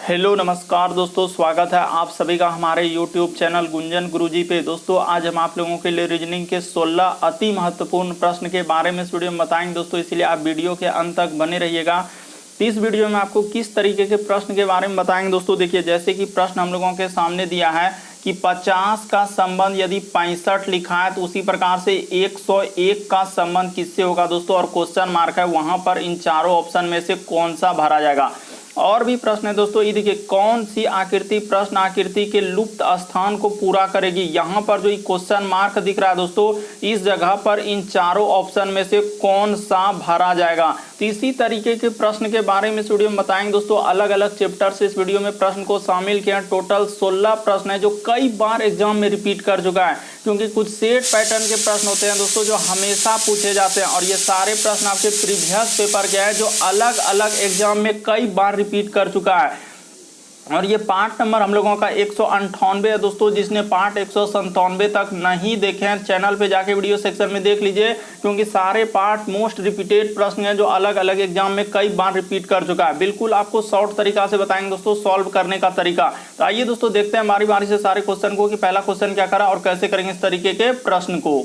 Hello नमस्कार दोस्तों, स्वागत है आप सभी का हमारे YouTube चैनल गुंजन गुरुजी पे। दोस्तों आज हम आप लोगों के लिए रीजनिंग के 16 अति महत्वपूर्ण प्रश्न के बारे में इस वीडियो में बताएंगे दोस्तों, इसलिए आप वीडियो के अंत तक बने रहिएगा। इस वीडियो में आपको किस तरीके के प्रश्न के बारे में बताएंगे दोस्तों। देखिए, जैसे कि प्रश्न हम लोगों के सामने दिया है कि 50 का संबंध यदि 65 लिखा है तो उसी प्रकार से 101 का संबंध किससे होगा दोस्तों, और क्वेश्चन मार्क है वहां पर इन चारों ऑप्शन में से कौन सा भरा जाएगा। और भी प्रश्न है दोस्तों, ये देखिए कौन सी आकृति प्रश्न आकृति के लुप्त स्थान को पूरा करेगी। यहाँ पर जो क्वेश्चन मार्क दिख रहा है दोस्तों, इस जगह पर इन चारों ऑप्शन में से कौन सा भरा जाएगा। तो इसी तरीके के प्रश्न के बारे में इस वीडियो में बताएंगे दोस्तों। अलग अलग चैप्टर से इस वीडियो में प्रश्न को शामिल किया। टोटल 16 प्रश्न है जो कई बार एग्जाम में रिपीट कर चुका है, क्योंकि कुछ सेट पैटर्न के प्रश्न होते हैं दोस्तों जो हमेशा पूछे जाते हैं, और ये सारे प्रश्न आपके प्रीवियस पेपर के हैं जो अलग अलग एग्जाम में कई बार रिपीट कर चुका है। और ये पार्ट नंबर हम लोगों का 198 है दोस्तों। जिसने पार्ट 197 तक नहीं देखे हैं, चैनल पे जाके वीडियो सेक्शन में देख लीजिए, क्योंकि सारे पार्ट मोस्ट रिपीटेड प्रश्न हैं जो अलग अलग एग्जाम में कई बार रिपीट कर चुका है। बिल्कुल आपको शॉर्ट तरीका से बताएंगे दोस्तों सॉल्व करने का तरीका। तो आइए दोस्तों देखते हैं बारी बारी से सारे क्वेश्चन को कि पहला क्वेश्चन क्या करा और कैसे करेंगे इस तरीके के प्रश्न को।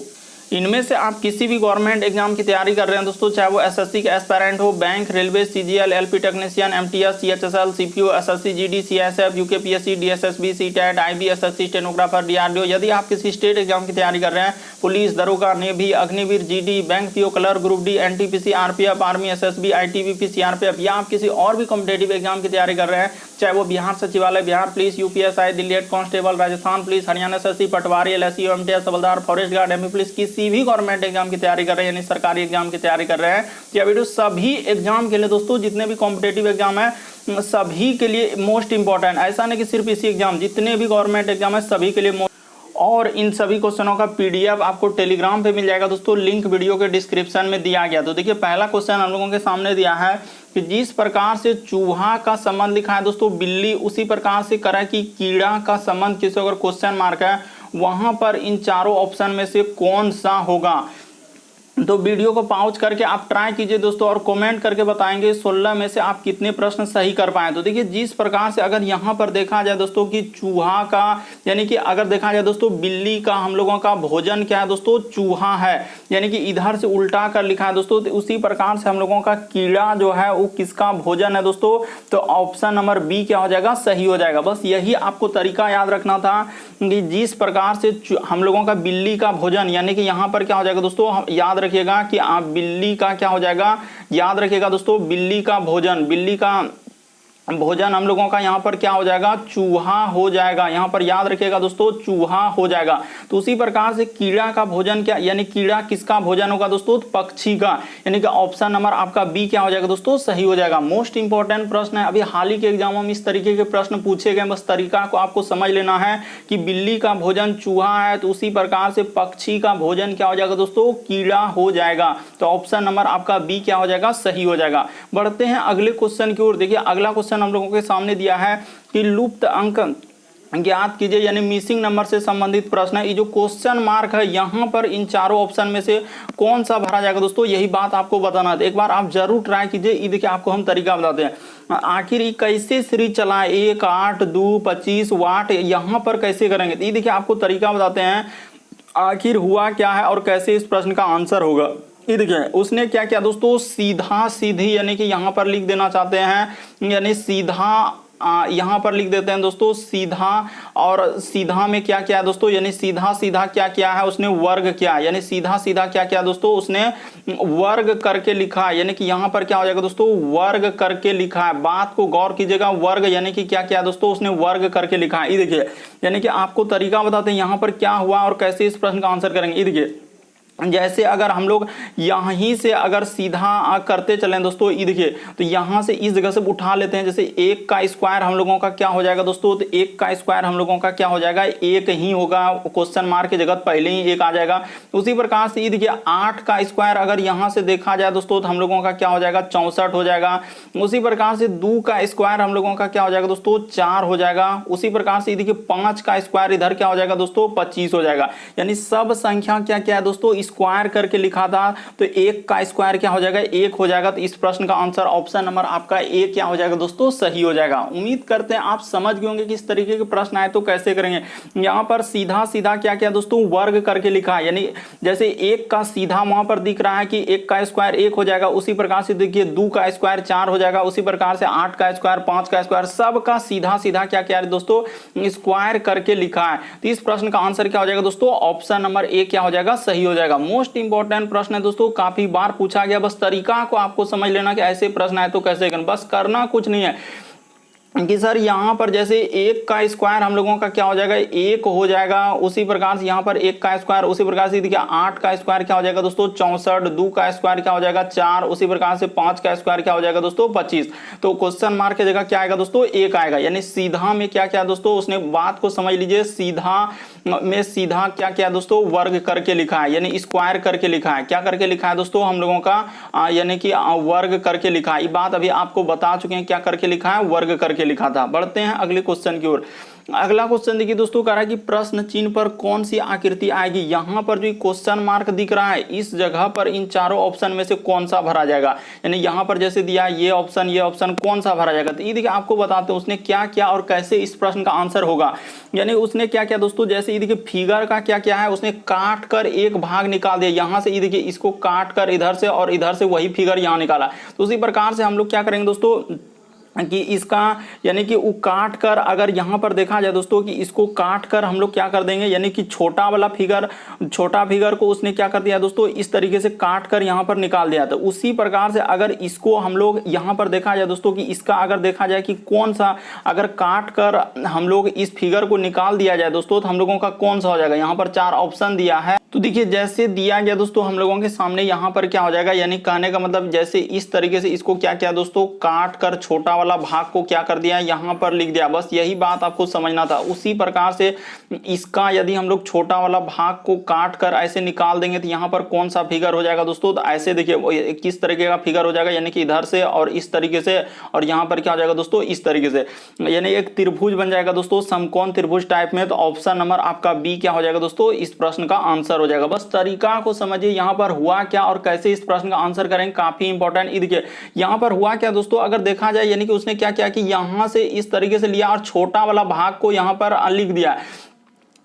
इनमें से आप किसी भी गवर्नमेंट एग्जाम की तैयारी कर रहे हैं दोस्तों, चाहे वो एसएससी के एस्पायरेंट हो, bank, railway, CGL, LP technician, MTS, CHSL, CPO, SSC, GD, CSF, UKPSC, DSSB, CTET, IB, SSC, stenographer, DRDO. यदि आप किसी स्टेट एग्जाम की तैयारी कर रहे हैं, पुलिस, दरोगा, navy, Agniveer, GD, bank PO, clerk, group D, NTPC, RPF, army, SSB, ITBP, CRPF, या आप किसी और भी कॉम्पिटेटिव एग्जाम की तैयारी कर रहे हैं, चाहे वो Bihar Sachivalaya, Bihar police, UPSI, Delhi head constable, Rajasthan police, Haryana SSC, Patwari, LSC, MTS, हवलदार, फॉरेस्ट गार्ड, एमपी पुलिस, किसी भी गवर्नमेंट एग्जाम की तैयारी कर रहे हैं, यानी सरकारी एग्जाम की तैयारी कर रहे हैं, यह वीडियो सभी एग्जाम के लिए दोस्तों, जितने भी कॉम्पिटेटिव एग्जाम है सभी के लिए मोस्ट इंपॉर्टेंट। ऐसा नहीं कि सिर्फ इसी एग्जाम, जितने भी गवर्नमेंट एग्जाम है सभी के लिए। और इन सभी क्वेश्चनों का पीडीएफ आपको टेलीग्राम पे मिल जाएगा दोस्तों, लिंक वीडियो के डिस्क्रिप्शन में दिया गया। तो देखिए पहला क्वेश्चन हम लोगों के सामने दिया है कि जिस प्रकार से चूहा का संबंध लिखा है दोस्तों बिल्ली, उसी प्रकार से करा कि कीड़ा का संबंध किसी, अगर क्वेश्चन मार्क है वहां पर इन चारों ऑप्शन में से कौन सा होगा। तो वीडियो को पॉज करके आप ट्राई कीजिए दोस्तों, और कमेंट करके बताएंगे 16 में से आप कितने प्रश्न सही कर पाए। तो देखिए जिस प्रकार से अगर यहाँ पर देखा जाए दोस्तों कि चूहा का, यानी कि अगर देखा जाए दोस्तों बिल्ली का हम लोगों का भोजन क्या है दोस्तों, चूहा है, यानी कि इधर से उल्टा कर लिखा है दोस्तों। तो उसी प्रकार से हम लोगों का कीड़ा जो है वो किसका भोजन है दोस्तों, तो ऑप्शन नंबर बी क्या हो जाएगा, सही हो जाएगा। बस यही आपको तरीका याद रखना था कि जिस प्रकार से हम लोगों का बिल्ली का भोजन, यानी कि यहाँ पर क्या हो जाएगा दोस्तों, याद रखिएगा कि आप बिल्ली का क्या हो जाएगा, याद रखिएगा दोस्तों बिल्ली का भोजन, बिल्ली का भोजन हम लोगों का यहाँ पर क्या हो जाएगा, चूहा हो जाएगा। यहाँ पर याद रखिएगा दोस्तों चूहा हो जाएगा। तो उसी प्रकार से कीड़ा का भोजन क्या, यानी कीड़ा किसका भोजन होगा दोस्तों, पक्षी का, यानी कि ऑप्शन नंबर आपका बी क्या हो जाएगा दोस्तों, सही हो जाएगा। मोस्ट इंपॉर्टेंट प्रश्न है, अभी हाल ही के एग्जामों में इस तरीके के प्रश्न पूछे गए। बस तरीका को आपको समझ लेना है कि बिल्ली का भोजन चूहा है, तो उसी प्रकार से पक्षी का भोजन क्या हो जाएगा दोस्तों, कीड़ा हो जाएगा। तो ऑप्शन नंबर आपका बी क्या हो जाएगा, सही हो जाएगा। बढ़ते हैं अगले क्वेश्चन की ओर। देखिए अगला क्वेश्चन हम लोगों के सामने दिया है कि लुप्त अंक ज्ञात कीजिए, यानी मिसिंग नंबर से संबंधित प्रश्न है। ये जो क्वेश्चन मार्क है यहाँ पर इन चारों ऑप्शन में से कौन सा भरा जाएगा दोस्तों, यही बात आपको बताना है। एक बार आप जरूर ट्राई कीजिए। ये देखिए आपको हम तरीका बताते हैं। आखिर ये कैसे सीरीज चलाएं, 1, 8, 2, 25 वाट, यहाँ पर कैसे करेंगे। तो ये देखिए आपको तरीका बताते हैं आखिर हुआ क्या है और कैसे इस प्रश्न का आंसर होगा। ये देखिए उसने क्या किया दोस्तों, सीधा सीधी, यानी कि यहाँ पर लिख देना चाहते हैं, यानी सीधा यहाँ पर लिख देते हैं दोस्तों सीधा, और सीधा में क्या किया दोस्तों, यानी सीधा सीधा क्या किया है उसने, वर्ग किया, यानी सीधा सीधा क्या किया दोस्तों, उसने वर्ग करके लिखा है। यानी कि यहाँ पर क्या हो जाएगा दोस्तों, वर्ग करके लिखा है। बात को गौर कीजिएगा, वर्ग यानी कि क्या किया दोस्तों, उसने वर्ग करके लिखा है। ये देखिए यानी कि आपको तरीका बताते हैं यहाँ पर क्या हुआ और कैसे इस प्रश्न का आंसर करेंगे। ये देखिए जैसे अगर हम लोग यहीं से अगर सीधा करते चलें दोस्तों, ये देखिए तो यहाँ से इस जगह से उठा लेते हैं। जैसे 1 का स्क्वायर हम लोगों का क्या हो जाएगा दोस्तों, तो 1 का स्क्वायर हम लोगों का क्या हो जाएगा, 1 ही होगा। क्वेश्चन मार्क की जगह पहले ही 1 आ जाएगा। उसी प्रकार से ये देखिए 8 का स्क्वायर अगर यहाँ से देखा जाए दोस्तों तो हम लोगों का क्या हो जाएगा, 64 हो जाएगा। उसी प्रकार से 2 का स्क्वायर हम लोगों का क्या हो जाएगा दोस्तों, 4 हो जाएगा। उसी प्रकार से ये देखिए 5 का स्क्वायर इधर क्या हो जाएगा दोस्तों, 25 हो जाएगा। यानी सब संख्या क्या क्या है दोस्तों, स्क्वायर करके लिखा था तो 1 का स्क्वायर क्या हो जाएगा 1 हो जाएगा। तो इस प्रश्न का आंसर ऑप्शन नंबर आपका ए क्या हो जाएगा दोस्तों सही हो जाएगा। उम्मीद करते हैं आप समझ गए होंगे कि इस तरीके के प्रश्न आए तो कैसे करेंगे। यहाँ पर सीधा सीधा क्या क्या दोस्तों वर्ग करके लिखा है, यानी जैसे 1 का सीधा वहां पर दिख रहा है कि 1 का स्क्वायर 1 हो जाएगा, उसी प्रकार से देखिए 2 का स्क्वायर 4 हो जाएगा, उसी प्रकार से 8 का स्क्वायर 5 का स्क्वायर सब का सीधा सीधा क्या क्या है दोस्तों स्क्वायर करके लिखा है। तो इस प्रश्न का आंसर क्या हो जाएगा दोस्तों ऑप्शन नंबर ए क्या हो जाएगा सही हो जाएगा। मोस्ट इंपॉर्टेंट प्रश्न है दोस्तों, काफी बार पूछा गया, बस तरीका को आपको समझ लेना कि ऐसे प्रश्न आए तो कैसे करना, बस करना कुछ नहीं है कि सर यहाँ पर जैसे 1 का स्क्वायर हम लोगों का क्या हो जाएगा 1 हो जाएगा, उसी प्रकार से यहाँ पर 1 का स्क्वायर, उसी प्रकार से देखिए 8 का स्क्वायर क्या हो जाएगा दोस्तों 64, 2 का स्क्वायर क्या हो जाएगा 4, उसी प्रकार से 5 का स्क्वायर क्या हो जाएगा दोस्तों 25। तो क्वेश्चन मार्क की जगह क्या आएगा दोस्तों 1 आएगा, यानी सीधा में क्या क्या दोस्तों उसने बात को समझ लीजिए, सीधा में सीधा क्या क्या दोस्तों वर्ग करके लिखा है, यानी स्क्वायर करके लिखा है। क्या करके लिखा है दोस्तों हम लोगों का यानी कि वर्ग करके लिखा है। ये बात अभी आपको बता चुके हैं क्या करके लिखा है वर्ग करके लिखा था। बढ़ते हैं अगले क्वेश्चन की ओर। अगला क्वेश्चन देखिए दोस्तों कह रहा है कि प्रश्न चिन्ह पर कौन सी आकृति आएगी। यहां पर जो क्वेश्चन मार्क दिख रहा है इस जगह पर इन चारों ऑप्शन में से कौन सा भरा जाएगा, यानी यहां पर जैसे दिया ये ऑप्शन कौन सा भरा जाएगा। तो ये देखिए आपको बताते हैं उसने क्या क्या और कैसे इस प्रश्न का आंसर होगा। यानी उसने क्या क्या दोस्तों जैसे ये देखिए फिगर का क्या क्या है उसने काट कर एक भाग निकाल दिया, यहां से ये देखिए इसको काट कर इधर से और इधर से वही फिगर यहां निकाला। तो उसी प्रकार से हम लोग क्या करेंगे दोस्तों कि इसका यानी कि वो काट कर अगर यहाँ पर देखा जाए दोस्तों कि इसको काट कर हम लोग क्या कर देंगे, यानी कि छोटा वाला फिगर छोटा फिगर को उसने क्या कर दिया दोस्तों इस तरीके से काट कर यहाँ पर निकाल दिया। तो उसी प्रकार से अगर इसको हम लोग यहाँ पर देखा जाए दोस्तों कि इसका अगर देखा जाए कि कौन सा अगर काट कर हम लोग इस फिगर को निकाल दिया जाए दोस्तों तो हम लोगों का कौन सा हो जाएगा। यहाँ पर 4 ऑप्शन दिया है, तो देखिए जैसे दिया गया दोस्तों हम लोगों के सामने यहाँ पर क्या हो जाएगा, यानी कहने का मतलब जैसे इस तरीके से इसको क्या किया दोस्तों काट कर छोटा वाला भाग को क्या कर दिया यहाँ पर लिख दिया, बस यही बात आपको समझना था। उसी प्रकार से इसका यदि हम लोग छोटा वाला भाग को काट कर ऐसे निकाल देंगे तो यहाँ पर कौन सा फिगर हो जाएगा दोस्तों। तो ऐसे देखिए किस तरीके का फिगर हो जाएगा, यानी कि इधर से और इस तरीके से, और यहाँ पर क्या हो जाएगा दोस्तों इस तरीके से, यानी एक त्रिभुज बन जाएगा दोस्तों समकोण त्रिभुज टाइप में। तो ऑप्शन नंबर आपका बी क्या हो जाएगा दोस्तों इस प्रश्न का आंसर हो जाएगा। बस तरीका को समझिए यहाँ पर हुआ क्या और कैसे इस प्रश्न का आंसर करेंगे, काफी इंपॉर्टेंट। देखिए यहाँ पर हुआ क्या दोस्तों अगर देखा जाए, यानी कि उसने क्या किया कि यहाँ से इस तरीके से लिया और छोटा वाला भाग को यहाँ पर लिख दिया।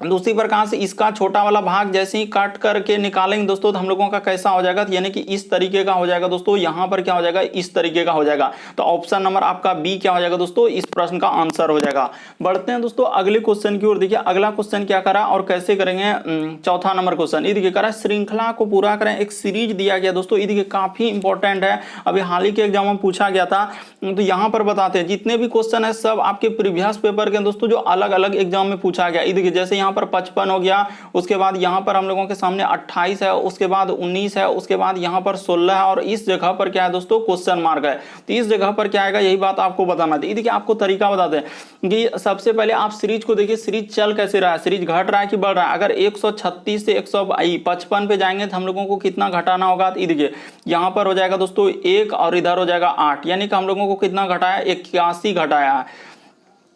दूसरी प्रकार से इसका छोटा वाला भाग जैसे ही काट करके निकालेंगे दोस्तों तो हम लोगों का कैसा हो जाएगा, यानी कि इस तरीके का हो जाएगा दोस्तों, यहाँ पर क्या हो जाएगा इस तरीके का हो जाएगा। तो ऑप्शन नंबर आपका बी क्या हो जाएगा दोस्तों इस प्रश्न का आंसर हो जाएगा। बढ़ते हैं दोस्तों अगले क्वेश्चन की ओर। देखिए अगला क्वेश्चन क्या करा और कैसे करेंगे। चौथा नंबर क्वेश्चन ये देखिए करा श्रृंखला को पूरा करें, एक सीरीज दिया गया दोस्तों, ये देखिए काफी इंपॉर्टेंट है, अभी हाल ही के एग्जाम में पूछा गया था। तो यहाँ पर बताते हैं जितने भी क्वेश्चन है सब आपके प्रीवियस पेपर के दोस्तों जो अलग अलग एग्जाम में पूछा गया। ये देखिए जैसे यहाँ पर 55 हो गया, उसके बाद यहाँ पर हम लोगों के सामने 28 है, उसके बाद 19 है, उसके बाद यहाँ पर 16 है, और इस जगह पर क्या है दोस्तों क्वेश्चन मार्क है। तो इस जगह पर क्या आएगा यही बात आपको बताना थी। देखिए आपको तरीका बताते हैं कि सबसे पहले आप सीरीज को देखिए, सीरीज चल कैसे रहा है, सीरीज घट रहा है कि बढ़ रहा है। अगर 136 से 155 पे जाएंगे तो हम लोगों को कितना घटाना होगा, तो देखिए यहाँ पर हो जाएगा दोस्तों 1 और इधर हो जाएगा 8, यानी कि हम लोगों को कितना घटाया 81 घटाया है।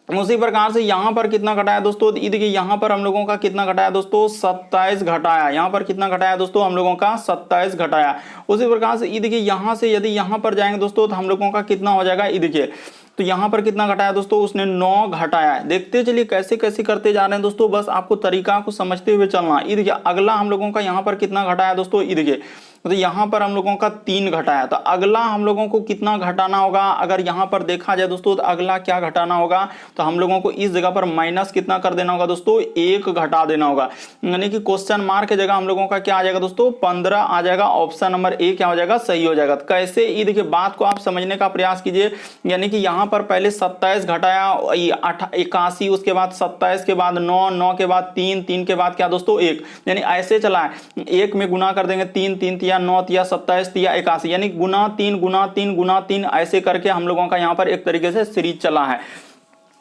उसी प्रकार से यहाँ पर कितना घटाया दोस्तों, देखिए यहाँ पर हम लोगों का कितना घटाया दोस्तों 27 घटाया, यहाँ पर कितना घटाया दोस्तों हम लोगों का 27 घटाया। उसी प्रकार से ये देखिए यहाँ से यदि यहाँ पर जाएंगे दोस्तों तो हम लोगों का कितना हो जाएगा, ये देखिए तो यहाँ पर कितना घटाया दोस्तों उसने 9 घटाया है। देखते चलिए कैसे कैसे करते जा रहे हैं दोस्तों, बस आपको तरीका को समझते हुए चलना। ये देखिए अगला हम लोगों का यहाँ पर कितना घटाया दोस्तों, ये देखिए तो यहाँ पर हम लोगों का 3 घटाया। तो अगला हम लोगों को कितना घटाना होगा, अगर यहाँ पर देखा जाए दोस्तों तो अगला क्या घटाना होगा, तो हम लोगों को इस जगह पर माइनस कितना कर देना होगा दोस्तों 1 घटा देना होगा, यानी कि क्वेश्चन मार्क की जगह हम लोगों का क्या आ जाएगा दोस्तों 15 आ जाएगा। ऑप्शन नंबर ए क्या हो जाएगा सही हो जाएगा। तो कैसे, ये देखिए बात को आप समझने का प्रयास कीजिए, यानी कि यहाँ पर पहले 27 घटाया 81, उसके बाद 27 के बाद 9, 9 के बाद 3, 3 के बाद क्या दोस्तों 1, यानी ऐसे चला है। 1 में गुना कर देंगे 3, 3 तिया 9 तिया 27 तिया 81, यानी गुना 3 गुना 3 गुना 3 ऐसे करके हम लोगों का यहाँ पर एक तरीके से सीरीज चला है।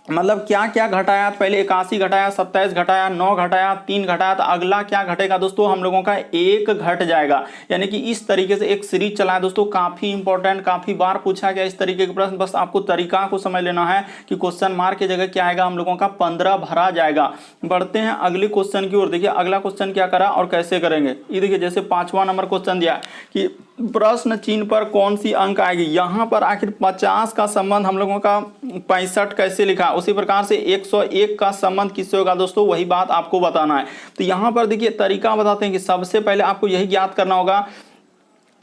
मतलब क्या क्या घटाया, पहले 81 घटाया, 27 घटाया, 9 घटाया, 3 घटाया, तो अगला क्या घटेगा दोस्तों, हम लोगों का 1 घट जाएगा। यानी कि इस तरीके से एक सीरीज चला है दोस्तों, काफी इंपॉर्टेंट, काफी बार पूछा गया इस तरीके के प्रश्न। बस आपको तरीका को समझ लेना है कि क्वेश्चन मार्क की जगह क्या आएगा, हम लोगों का 15 भरा जाएगा। बढ़ते हैं अगले क्वेश्चन की ओर। देखिए अगला क्वेश्चन क्या करा और कैसे करेंगे। ये देखिए जैसे 5वां नंबर क्वेश्चन दिया कि प्रश्न चिन्ह पर कौन सी अंक आएगी। यहां पर आखिर 50 का संबंध हम लोगों का 65 कैसे लिखा, उसी प्रकार से 101 का संबंध किससे होगा दोस्तों, वही बात आपको बताना है। तो यहां पर देखिए तरीका बताते हैं कि सबसे पहले आपको यही ज्ञात करना होगा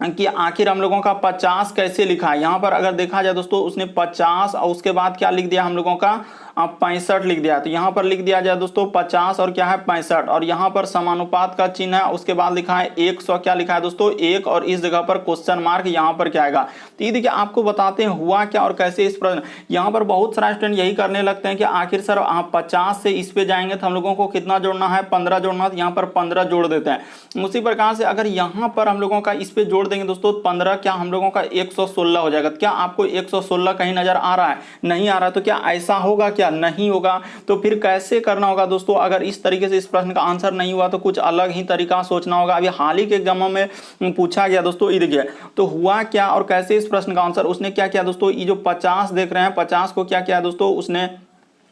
कि आखिर हम लोगों का 50 कैसे लिखा है। यहां पर अगर देखा जाए दोस्तों, उसने 50 और उसके बाद क्या लिख दिया हम लोगों का 65 लिख दिया। तो यहां पर लिख दिया जाए दोस्तों 50 और क्या है 65, और यहां पर समानुपात का चिन्ह है, उसके बाद लिखा है 100, क्या लिखा है दोस्तों 1, और इस जगह पर क्वेश्चन मार्क यहां पर क्या आएगा। तो ये देखिए आपको बताते हैं हुआ क्या और कैसे इस प्रश्न। यहां पर बहुत सारा स्टूडेंट यही करने लगते हैं कि आखिर सर आप 50 से इस पे जाएंगे तो हम लोगों को कितना जोड़ना है, 15 जोड़ना, तो यहाँ पर 15 जोड़ देते हैं। उसी प्रकार से अगर यहाँ पर हम लोगों का इस पे जोड़ देंगे दोस्तों 15, क्या हम लोगों का 116 हो जाएगा। क्या आपको 116 कहीं नजर आ रहा है, नहीं आ रहा है, तो क्या ऐसा होगा, क्या नहीं होगा। तो फिर कैसे करना होगा दोस्तों, अगर इस तरीके से इस प्रश्न का आंसर नहीं हुआ तो कुछ अलग ही तरीका सोचना होगा। अभी हाल ही के एग्जामों में पूछा गया दोस्तों, ये देखिए तो हुआ क्या और कैसे इस प्रश्न का आंसर। उसने क्या किया दोस्तों, ये जो 50 देख रहे हैं 50 को क्या किया दोस्तों, उसने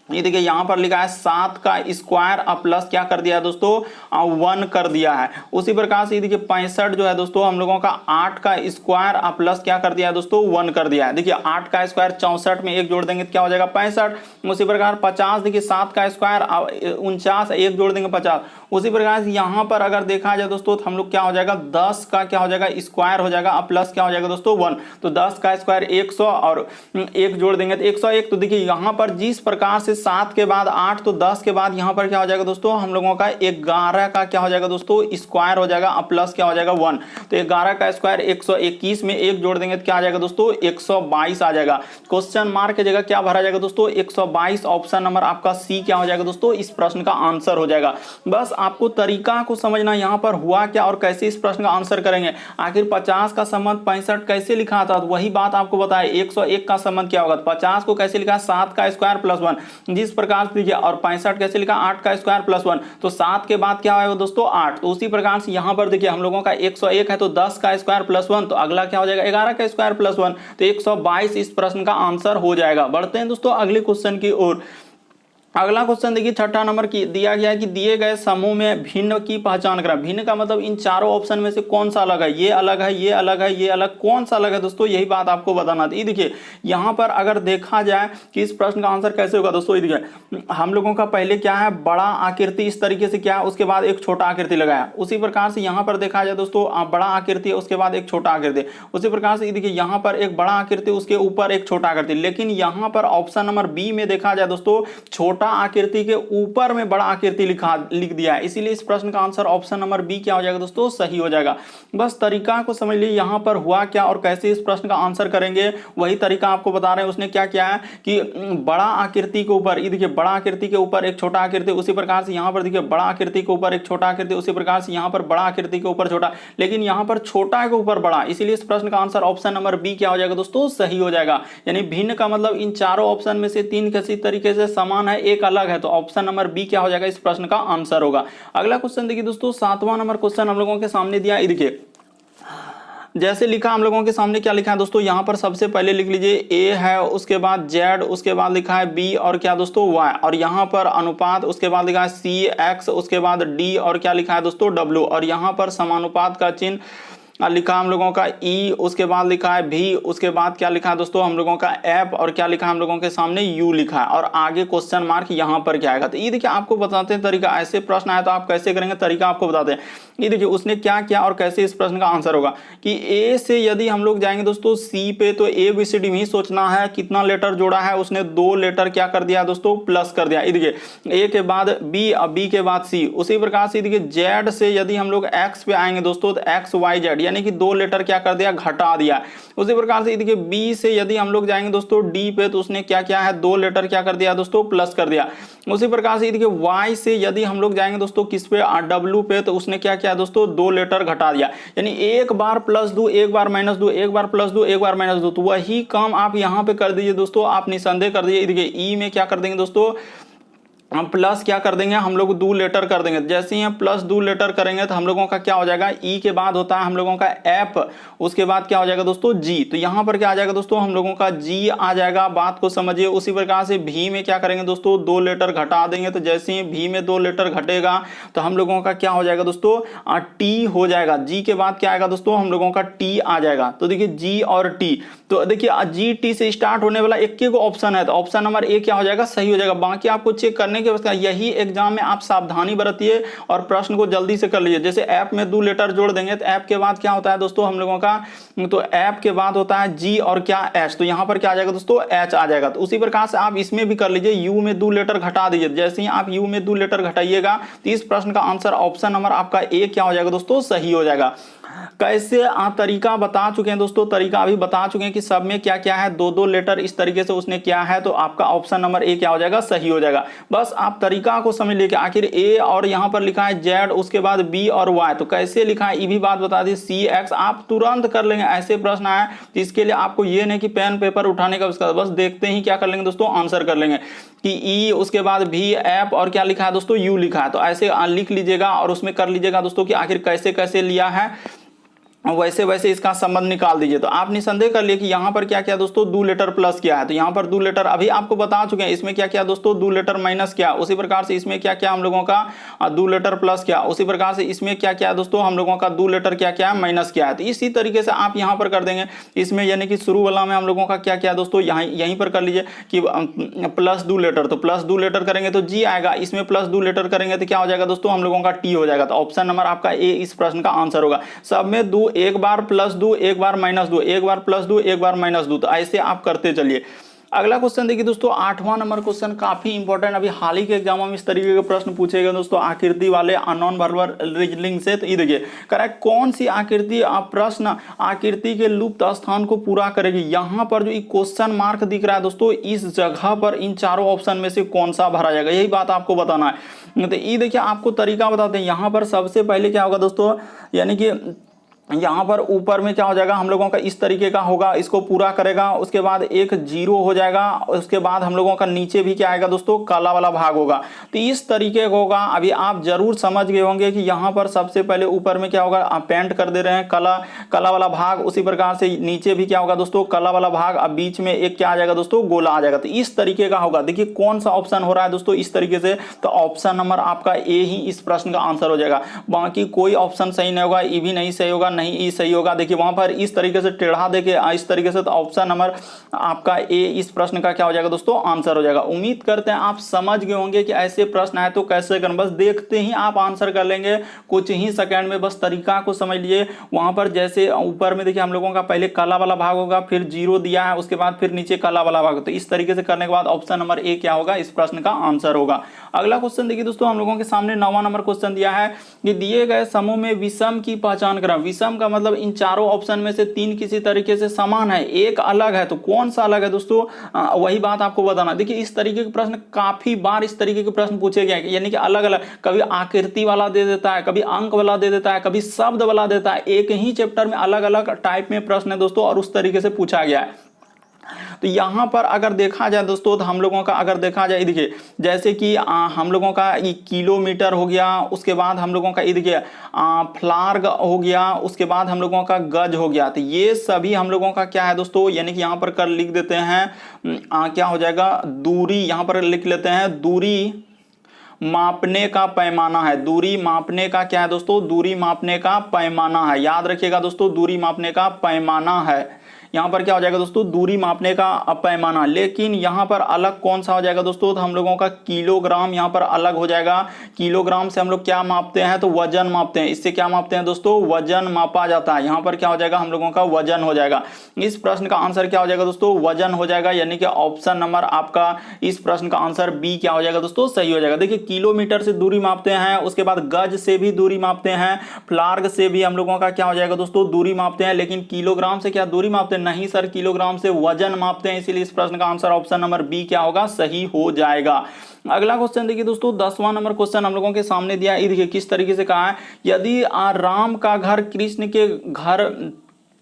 ये देखिए यहां पर लिखा है 7 का स्क्वायर प्लस क्या कर दिया है दोस्तों 1 कर दिया है। उसी प्रकार से ये देखिए 65 जो है दोस्तों हम लोगों का 8 का स्क्वायर प्लस क्या कर दिया है दोस्तों 1 कर दिया है। देखिए 8 का स्क्वायर 64 में 1 जोड़ देंगे तो क्या हो जाएगा 65। उसी प्रकार 50 देखिए 7 का स्क्वायर 49, 1 जोड़ देंगे 50। उसी प्रकार से यहाँ पर अगर देखा जाए दोस्तों तो हम लोग क्या हो जाएगा 10 का क्या हो जाएगा स्क्वायर हो जाएगा प्लस क्या हो जाएगा दोस्तों 1। तो 10 का स्क्वायर 100 और 1 जोड़ देंगे तो 101। तो देखिए यहाँ पर जिस प्रकार से 7 के बाद 8 तो 10 के बाद यहाँ पर क्या हो जाएगा दोस्तों हम लोगों का 11 का क्या हो जाएगा दोस्तों स्क्वायर हो जाएगा प्लस क्या हो जाएगा 1। तो 11 का स्क्वायर 121 में 1 जोड़ देंगे तो क्या आ जाएगा दोस्तों 122 आ जाएगा। क्वेश्चन मार्क की जगह क्या भरा जाएगा दोस्तों 122। ऑप्शन नंबर आपका सी क्या हो जाएगा दोस्तों इस प्रश्न का आंसर हो जाएगा। बस आपको तरीका को समझना यहाँ पर हुआ क्या और कैसे इस प्रश्न का आंसर करेंगे। आखिर 50 का संबंध 65 कैसे लिखा था, तो वही बात आपको बताया। 101 का संबंध क्या होगा, 50 को कैसे लिखा 7 का स्क्वायर प्लस 1 जिस प्रकार से लिखा, और 65 कैसे लिखा 8 का स्क्वायर प्लस 1। तो 7 के बाद क्या आएगा दोस्तों 8। तो उसी प्रकार से यहाँ पर देखिए हम लोगों का 101 है तो 10 का स्क्वायर प्लस 1, तो अगला क्या हो जाएगा 11 का स्क्वायर प्लस 1। तो 122 इस प्रश्न का आंसर हो जाएगा। बढ़ते हैं दोस्तों अगले क्वेश्चन की ओर। अगला क्वेश्चन देखिए 6ठा नंबर की दिया गया है कि दिए गए समूह में भिन्न की पहचान करें। भिन्न का मतलब इन चारों ऑप्शन में से कौन सा अलग है, ये अलग है, ये अलग है, ये अलग, कौन सा अलग है दोस्तों यही बात आपको बताना थी। देखिए यहाँ पर अगर देखा जाए कि इस प्रश्न का आंसर कैसे होगा दोस्तों, ये देखिए हम लोगों का पहले क्या है बड़ा आकृति इस तरीके से क्या है, उसके बाद एक छोटा आकृति लगाया। उसी प्रकार से यहाँ पर देखा जाए दोस्तों बड़ा आकृति है उसके बाद एक छोटा आकृति। उसी प्रकार से देखिए यहाँ पर एक बड़ा आकृति उसके ऊपर एक छोटा आकृति। लेकिन यहाँ पर ऑप्शन नंबर बी में देखा जाए दोस्तों छोटा आकृति के ऊपर में बड़ा आकृति लिख दिया है, इसीलिए इस प्रश्न का आंसर ऑप्शन नंबर बी क्या हो जाएगा दोस्तों सही हो जाएगा। बस तरीका को समझ लीजिए यहाँ पर हुआ क्या और कैसे इस प्रश्न का आंसर करेंगे वही तरीका आपको बता रहे हैं। उसने क्या किया है कि बड़ा आकृति के ऊपर, ये देखिए बड़ा आकृति के ऊपर एक छोटा आकृति, उसी प्रकार से यहाँ पर देखिए बड़ा आकृति के ऊपर एक छोटा आकृति, उसी प्रकार से यहाँ पर बड़ा आकृति के ऊपर छोटा, लेकिन यहाँ पर छोटा के ऊपर बड़ा, इसीलिए इस प्रश्न का आंसर ऑप्शन नंबर बी क्या हो जाएगा दोस्तों सही हो जाएगा। यानी भिन्न का मतलब इन चारों ऑप्शन में से 3 किसी तरीके से समान है एक अलग है, तो ऑप्शन नंबर बी क्या हो जाएगा इस प्रश्न का आंसर होगा। अगला क्वेश्चन देखिए दोस्तों 7वां नंबर क्वेश्चन हम लोगों के सामने दिया है। देखिए जैसे लिखा हम लोगों के सामने क्या लिखा है दोस्तों, यहाँ पर सबसे पहले लिख लीजिए ए है, उसके बाद जेड, उसके बाद लिखा है बी और क्या दोस्तों वाई, और यहाँ पर अनुपात, उसके बाद लिखा है सी एक्स, उसके बाद डी और क्या लिखा है दोस्तों डब्ल्यू, और यहाँ पर समानुपात का चिन्ह लिखा हम लोगों का ई, उसके बाद लिखा है भी, उसके बाद क्या लिखा है दोस्तों हम लोगों का एफ, और क्या लिखा है हम लोगों के सामने यू लिखा है, और आगे क्वेश्चन मार्क यहाँ पर क्या आएगा। तो ये देखिए आपको बताते हैं तरीका, ऐसे प्रश्न आया तो आप कैसे करेंगे तरीका आपको बताते हैं। ये देखिए उसने क्या किया और कैसे इस प्रश्न का आंसर होगा कि ए से यदि हम लोग जाएंगे दोस्तों सी पे, तो ए बी सी डी में सोचना है कितना लेटर जोड़ा है, उसने 2 लेटर क्या कर दिया दोस्तों प्लस कर दिया। ये देखिए ए के बाद बी के बाद सी, उसी प्रकार से देखिए जेड से यदि हम लोग एक्स पे आएंगे दोस्तों तो एक्स वाई जेड, यानी कि 2 लेटर क्या कर दिया, घटा दिया। उसी प्रकार से देखिए बी से यदि हम लोग जाएंगे दोस्तों डी पे, तो उसने क्या किया है, 2 लेटर क्या कर दिया दोस्तों, प्लस कर दिया। उसी प्रकार से देखिए वाई से यदि हम लोग जाएंगे दोस्तों किस पे, डब्ल्यू पे, तो उसने क्या किया दोस्तों, 2 लेटर घटा दिया। यानी एक बार प्लस दो, एक बार माइनस दो, एक बार प्लस दो, एक बार माइनस दो, तो वही काम आप यहाँ पे कर दीजिए दोस्तों, आप निसंदेह कर दीजिए। देखिए ई में क्या कर देंगे दोस्तों, हम प्लस क्या कर देंगे, हम लोग 2 लेटर कर देंगे। जैसे ही हम प्लस 2 लेटर करेंगे तो हम लोगों का क्या हो जाएगा, ई के बाद होता है हम लोगों का एफ, उसके बाद क्या हो जाएगा दोस्तों, जी। तो यहां पर क्या आ जाएगा दोस्तों, हम लोगों का जी आ जाएगा, बात को समझिए। उसी प्रकार से भी में क्या करेंगे दोस्तों, 2 लेटर घटा देंगे। तो जैसे ही भी में 2 लेटर घटेगा तो हम लोगों का क्या हो जाएगा दोस्तों, टी हो जाएगा। जी के बाद क्या आएगा दोस्तों, हम लोगों का टी आ जाएगा। तो देखिए जी और टी, तो देखिए जी टी से स्टार्ट होने वाला एक को ऑप्शन है, तो ऑप्शन नंबर ए क्या हो जाएगा, सही हो जाएगा। बाकी आपको चेक करने के बाद यही एग्जाम में आप सावधानी बरतिए और प्रश्न को जल्दी से कर लीजिए। जैसे ऐप में 2 लेटर जोड़ देंगे तो ऐप के बाद क्या होता है दोस्तों हम लोगों का, तो ऐप के बाद होता है जी और क्या, एच। तो यहां पर क्या आ जाएगा दोस्तों, एच आ जाएगा। तो उसी प्रकार से आप इसमें भी कर लीजिए, यू में 2 लेटर घटा दीजिए। जैसे ही आप यू में 2 लेटर घटाइएगा तो इस प्रश्न का आंसर ऑप्शन नंबर आपका ए क्या हो जाएगा दोस्तों, सही हो जाएगा। कैसे तरीका बता चुके हैं दोस्तों, तरीका अभी बता चुके हैं कि सब में क्या क्या है, 2-2 लेटर इस तरीके से उसने किया है, तो आपका ऑप्शन नंबर ए क्या हो जाएगा, सही हो जाएगा। बस आप तरीका को समझ लीजिए कि आखिर ए और यहां पर लिखा है जेड, उसके बाद बी और वाई, तो कैसे लिखा है ये भी बात बता दी, सी एक्स आप तुरंत कर लेंगे। ऐसे प्रश्न आए तो इसके लिए आपको ये नहीं कि पेन पेपर उठाने का, उसका बस देखते ही क्या कर लेंगे दोस्तों, आंसर कर लेंगे कि ई, उसके बाद भी, एफ और क्या लिखा है दोस्तों, यू लिखा है। तो ऐसे लिख लीजिएगा और उसमें कर लीजिएगा दोस्तों कि आखिर कैसे कैसे लिया है, वैसे वैसे इसका संबंध निकाल दीजिए। तो आप निसंदेह कर लिए कि यहाँ पर क्या किया दोस्तों, 2 लेटर प्लस किया है। तो यहाँ पर 2 लेटर अभी आपको बता चुके हैं, इसमें क्या किया दोस्तों, 2 लेटर माइनस किया। उसी प्रकार से इसमें क्या किया हम लोगों का, 2 लेटर प्लस किया। उसी प्रकार से इसमें क्या किया दोस्तों, हम लोगों का 2 लेटर क्या किया, माइनस किया है। तो इसी तरीके से आप यहाँ पर कर देंगे। इसमें यानी कि शुरू वाला में हम लोगों का क्या किया दोस्तों, यहीं पर कर लीजिए कि प्लस 2 लेटर, तो प्लस 2 लेटर करेंगे तो जी आएगा, इसमें प्लस 2 लेटर करेंगे तो क्या हो जाएगा दोस्तों, हम लोगों का टी हो जाएगा। तो ऑप्शन नंबर आपका ए इस प्रश्न का आंसर होगा। सब में दो, एक बार प्लस दो, एक बार माइनस दो, एक बार प्लस दो, एक बार माइनस दो, तो ऐसे आप करते चलिए। अगला क्वेश्चन देखिए दोस्तों, 8वां नंबर क्वेश्चन काफी इंपॉर्टेंट, अभी हाल ही के एग्जामों में इस तरीके के प्रश्न पूछे गए दोस्तों, आकृति वाले अननोन वर्बल रीजनिंग से। तो ये देखिए करेक्ट कौन सी आकृति प्रश्न आकृति के लुप्त स्थान को पूरा करेगी। यहां पर जो क्वेश्चन मार्क दिख रहा है दोस्तों, इस जगह पर इन चारों ऑप्शन में से कौन सा भरा जाएगा, यही बात आपको बताना है। तो ये देखिए आपको तरीका बताते हैं। यहां पर सबसे पहले क्या होगा दोस्तों, यानी कि यहाँ पर ऊपर में क्या हो जाएगा हम लोगों का, इस तरीके का होगा, इसको पूरा करेगा, उसके बाद एक 0 हो जाएगा, उसके बाद हम लोगों का नीचे भी क्या आएगा दोस्तों, काला वाला भाग होगा। तो इस तरीके का होगा। अभी आप जरूर समझ गए होंगे कि यहाँ पर सबसे पहले ऊपर में क्या होगा, आप पेंट कर दे रहे हैं काला वाला भाग, उसी प्रकार से नीचे भी क्या होगा दोस्तों, काला वाला भाग, अब बीच में एक क्या आ जाएगा दोस्तों, गोला आ जाएगा। तो इस तरीके का होगा। देखिए कौन सा ऑप्शन हो रहा है दोस्तों इस तरीके से, तो ऑप्शन नंबर आपका ए ही इस प्रश्न का आंसर हो जाएगा। बाकी कोई ऑप्शन सही नहीं होगा, ये भी नहीं सही होगा, नहीं ई सही होगा। देखिए वहां पर इस तरीके से टेढ़ा देके इस तरीके से, तो ऑप्शन नंबर आपका ए इस प्रश्न का क्या हो जाएगा दोस्तों, आंसर हो जाएगा। उम्मीद करते हैं आप समझ गए होंगे कि ऐसे प्रश्न आए तो कैसे करना, बस देखते ही आप आंसर कर लेंगे कुछ ही सेकंड में। बस तरीका को समझ लिए। वहां पर जैसे ऊपर में देखिए हम लोगों का पहले काला वाला भाग होगा, फिर 0 दिया है, उसके बाद फिर नीचे काला वाला भाग, तो इस तरीके से करने के बाद ऑप्शन नंबर ए क्या होगा, इस प्रश्न का आंसर होगा। अगला क्वेश्चन देखिए दोस्तों, हम लोगों के सामने 9वां नंबर क्वेश्चन दिया है कि दिए गए समूह में विषम की पहचान करें। विषम का मतलब इन चारों ऑप्शन में से 3 किसी तरीके से समान है, एक अलग है, तो कौन सा अलग है दोस्तों, वही बात आपको बताना। देखिए इस तरीके के प्रश्न काफी बार इस तरीके के प्रश्न पूछे गए, यानी कि अलग अलग, कभी आकृति वाला दे देता है, कभी अंक वाला दे देता है, कभी शब्द वाला देता है। एक ही चैप्टर में अलग अलग टाइप में प्रश्न है दोस्तों, और उस तरीके से पूछा गया है। तो यहां पर अगर देखा जाए दोस्तों, तो हम लोगों का अगर देखा जाए, देखिए जैसे कि हम लोगों का ये किलोमीटर हो गया, उसके बाद हम लोगों का ये देखिए फ्लार्ग हो गया, उसके बाद हम लोगों का गज हो गया। तो ये सभी हम लोगों का क्या है दोस्तों, यानी कि यहां पर कर लिख देते हैं क्या हो जाएगा, दूरी, यहां पर लिख लेते हैं दूरी मापने का पैमाना है। दूरी मापने का क्या है दोस्तों, दूरी मापने का पैमाना है। याद रखिएगा दोस्तों, दूरी मापने का पैमाना है। यहाँ पर क्या हो जाएगा दोस्तों, दूरी मापने का पैमाना। लेकिन यहाँ पर अलग कौन सा हो जाएगा दोस्तों, तो हम लोगों का किलोग्राम यहाँ पर अलग हो जाएगा। किलोग्राम से हम लोग क्या मापते हैं, तो वजन मापते हैं। इससे क्या मापते हैं दोस्तों, वजन मापा जाता है। यहाँ पर क्या हो जाएगा, हम लोगों का वजन हो जाएगा। इस प्रश्न का आंसर क्या हो जाएगा दोस्तों, वजन हो जाएगा। यानी कि ऑप्शन नंबर आपका इस प्रश्न का आंसर बी क्या हो जाएगा दोस्तों, सही हो जाएगा। देखिए किलोमीटर से दूरी मापते हैं, उसके बाद गज से भी दूरी मापते हैं, फ्लार्ग से भी हम लोगों का क्या हो जाएगा दोस्तों, दूरी मापते हैं। लेकिन किलोग्राम से क्या दूरी मापते हैं, नहीं सर, किलोग्राम से वजन मापते हैं। इसीलिए इस प्रश्न का आंसर ऑप्शन नंबर बी क्या होगा, सही हो जाएगा। अगला क्वेश्चन देखिए दोस्तों, 10वां नंबर क्वेश्चन हम लोगों के सामने दिया है। देखिए किस तरीके से कहा है, यदि राम का घर कृष्ण के घर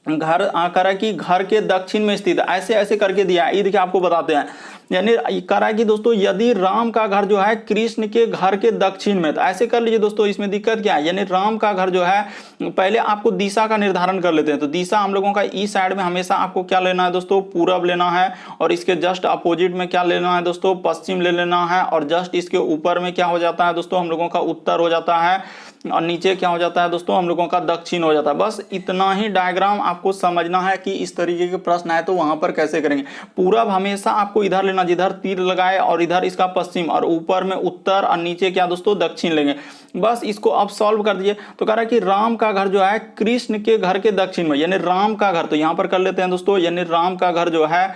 आकर कि घर के दक्षिण में स्थित, ऐसे ऐसे करके दिया है। ये देखिए आपको बताते हैं, यानी करा कि दोस्तों यदि राम का घर जो है कृष्ण के घर के दक्षिण में, तो ऐसे कर लीजिए दोस्तों। इसमें दिक्कत क्या है, यानी राम का घर जो है, पहले आपको दिशा का निर्धारण कर लेते हैं। तो दिशा हम लोगों का ई साइड में हमेशा आपको क्या लेना है दोस्तों, पूरब लेना है। और इसके जस्ट अपोजिट में क्या लेना है दोस्तों, पश्चिम ले लेना है। और जस्ट इसके ऊपर में क्या हो जाता है दोस्तों, हम लोगों का उत्तर हो जाता है। और नीचे क्या हो जाता है दोस्तों, हम लोगों का दक्षिण हो जाता है। बस इतना ही डायग्राम आपको समझना है कि इस तरीके के प्रश्न आए तो वहां पर कैसे करेंगे। पूरब हमेशा आपको इधर लेना, जिधर तीर लगाए, और इधर इसका पश्चिम, और ऊपर में उत्तर, और नीचे क्या दोस्तों, दक्षिण लेंगे। बस इसको अब सॉल्व कर दीजिए। तो कह रहा है कि राम का घर जो है कृष्ण के घर के दक्षिण में, यानी राम का घर, तो यहां पर कर लेते हैं दोस्तों, यानी राम का घर जो है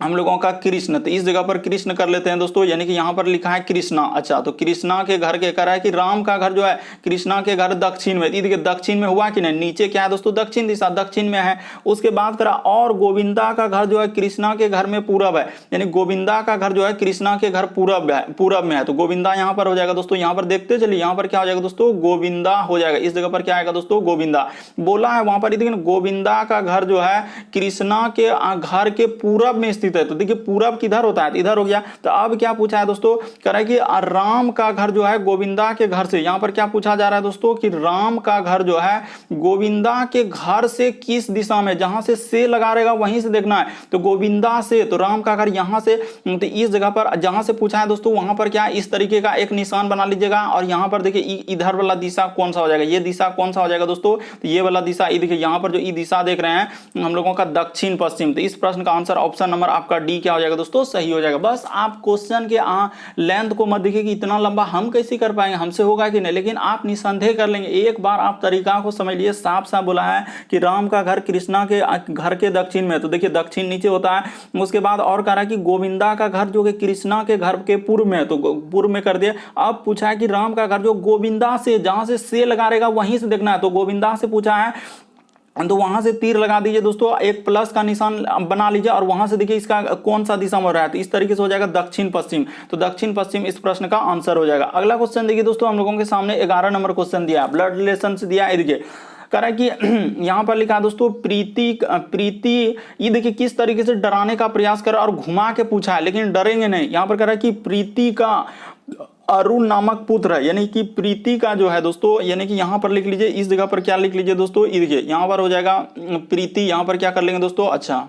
हम लोगों का कृष्ण, तो इस जगह पर कृष्ण कर लेते हैं दोस्तों। यानी कि यहाँ पर लिखा है कृष्णा। अच्छा, तो कृष्णा के घर के कह रहा है कि राम का घर जो है कृष्णा के घर दक्षिण में। देखिए दक्षिण में हुआ कि नहीं, नीचे क्या है दोस्तों, दक्षिण दिशा, दक्षिण में है। उसके बाद करा और गोविंदा का घर जो है कृष्णा के घर में पूरब है। यानी गोविंदा का घर जो है कृष्णा के घर पूरब में है। तो गोविंदा यहाँ पर हो जाएगा दोस्तों। यहाँ पर देखते चलिए, यहाँ पर क्या हो जाएगा दोस्तों, गोविंदा हो जाएगा। इस जगह पर क्या आएगा दोस्तों, गोविंदा बोला है। वहां पर देखिए गोविंदा का घर जो है कृष्णा के घर के पूरब में स्थित है। तो देखिए पूरब किधर होता है, तो इधर हो गया। तो अब क्या पूछा है दोस्तों, कह रहा है कि राम का घर जो है गोविंदा के घर से, यहां पर क्या पूछा जा रहा है दोस्तों, कि राम का घर जो है गोविंदा के घर से किस दिशा में, जहां से लगा रहेगा वहीं से देखना है। तो गोविंदा से, तो राम का घर यहां से, तो इस जगह पर जहां से पूछा है दोस्तों, वहां पर क्या इस तरीके का एक निशान बना लीजिएगा। और यहां पर देखिए इधर वाला दिशा कौन सा हो जाएगा, ये दिशा कौन सा हो जाएगा दोस्तों, तो ये वाला दिशा। ये देखिए यहां पर जो ये दिशा देख रहे हैं हम लोगों का दक्षिण पश्चिम। तो इस प्रश्न का आंसर ऑप्शन नंबर आपका डी क्या हो जाएगा दोस्तों, सही हो जाएगा। बस आप क्वेश्चन के लेंथ को मत देखिए कि इतना लंबा हम कैसे कर पाएंगे, हमसे होगा कि नहीं, लेकिन आप निसंदेह कर लेंगे। एक बार आप तरीका को समझ लिए। साफ साफ बोला है कि राम का घर कृष्णा के घर के दक्षिण में, तो देखिए दक्षिण नीचे होता है। उसके बाद और कह रहा है कि गोविंदा का घर जो कि कृष्णा के घर के पूर्व में, तो पूर्व में कर दिया। अब पूछा है कि राम का घर जो गोविंदा से, जहां से लगा रहेगा वहीं से देखना है। तो गोविंदा से पूछा है, तो वहां से तीर लगा दीजिए दोस्तों, एक प्लस का निशान बना लीजिए, और वहां से देखिए इसका कौन सा दिशा में रहा है। तो इस तरीके से हो जाएगा दक्षिण पश्चिम। तो दक्षिण पश्चिम इस प्रश्न का आंसर हो जाएगा। अगला क्वेश्चन देखिए दोस्तों, हम लोगों के सामने 11 नंबर क्वेश्चन दिया, ब्लड रिलेशन से दिया है। देखिए कह रहा है कि यहाँ पर लिखा है दोस्तों, प्रीति ये देखिए किस तरीके से डराने का प्रयास कर, और घुमा के पूछा है, लेकिन डरेंगे नहीं। यहाँ पर कह रहा है कि प्रीति का अरुण नामक पुत्र है। यानी कि प्रीति का जो है दोस्तों, यानी कि यहां पर लिख लीजिए, इस जगह पर क्या लिख लीजिए दोस्तों, ये देखिए यहां पर हो जाएगा प्रीति। यहां पर क्या कर लेंगे दोस्तों, अच्छा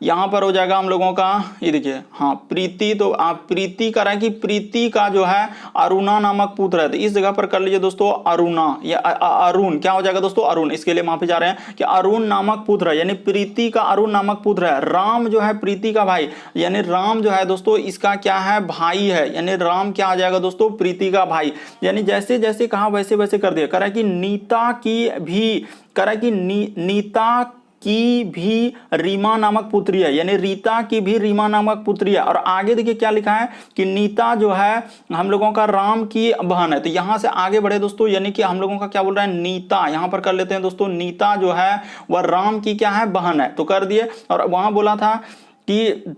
यहां पर हो जाएगा हम लोगों का, ये देखिए हाँ प्रीति। तो आप प्रीति कह रहा है कि प्रीति का जो है अरुणा नामक पुत्र है। तो इस जगह पर कर लीजिए दोस्तों अरुणा, या अरुण क्या हो जाएगा दोस्तों, अरुण। इसके लिए माफी जा रहे हैं कि अरुण नामक पुत्र है, यानी प्रीति का अरुण नामक पुत्र है। राम जो है प्रीति का भाई, यानी राम जो है दोस्तों इसका क्या है, भाई है। यानी राम क्या आ जाएगा दोस्तों, प्रीति का भाई। यानी जैसे जैसे कहा वैसे वैसे कर दिया। कह रहा है कि नीता की भी, कह रहा है कि नीता की भी रीमा नामक पुत्री है। यानी रीता की भी रीमा नामक पुत्री है। और आगे देखिए क्या लिखा है कि नीता जो है हम लोगों का राम की बहन है। तो यहां से आगे बढ़े दोस्तों, यानी कि हम लोगों का क्या बोल रहा है, नीता। यहां पर कर लेते हैं दोस्तों, नीता जो है वह राम की क्या है, बहन है। तो कर दिए। और वहां बोला था कि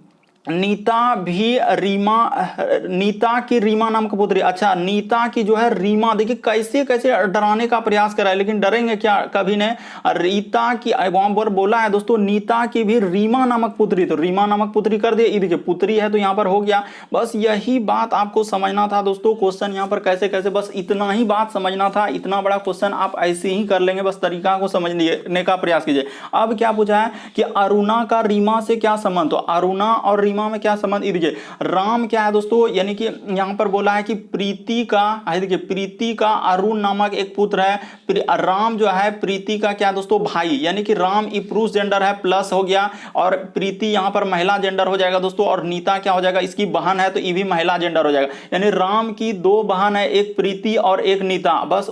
नीता भी रीमा, नीता की रीमा नाम का पुत्री। अच्छा नीता की जो है रीमा, देखिए कैसे कैसे डराने का प्रयास करा है, लेकिन डरेंगे क्या, कभी नहीं। रीता की वहां पर बोला है दोस्तों, नीता की भी रीमा नामक पुत्री। तो रीमा नामक पुत्री कर दिए। देखिए पुत्री है तो यहां पर हो गया। बस यही बात आपको समझना था दोस्तों। क्वेश्चन यहां पर कैसे कैसे, बस इतना ही बात समझना था। इतना बड़ा क्वेश्चन आप ऐसे ही कर लेंगे, बस तरीका को समझने का प्रयास कीजिए। अब क्या पूछा है कि अरुणा का रीमा से क्या संबंध। तो अरुणा और रीमा में क्या संबंध, देखिए राम क्या है दोस्तों, यानी कि यहां पर बोला है कि प्रीति का, देखिए प्रीति का अरुण नामक एक पुत्र है। राम जो है प्रीति का क्या दोस्तों, भाई, यानी कि राम ई पुरुष जेंडर है, प्लस हो गया, और प्रीति यहां पर महिला जेंडर हो जाएगा दोस्तों, और नीता क्या हो जाएगा, इसकी बहन है तो ये भी महिला जेंडर हो जाएगा। यानी राम की दो बहन है, एक प्रीति और एक नीता। बस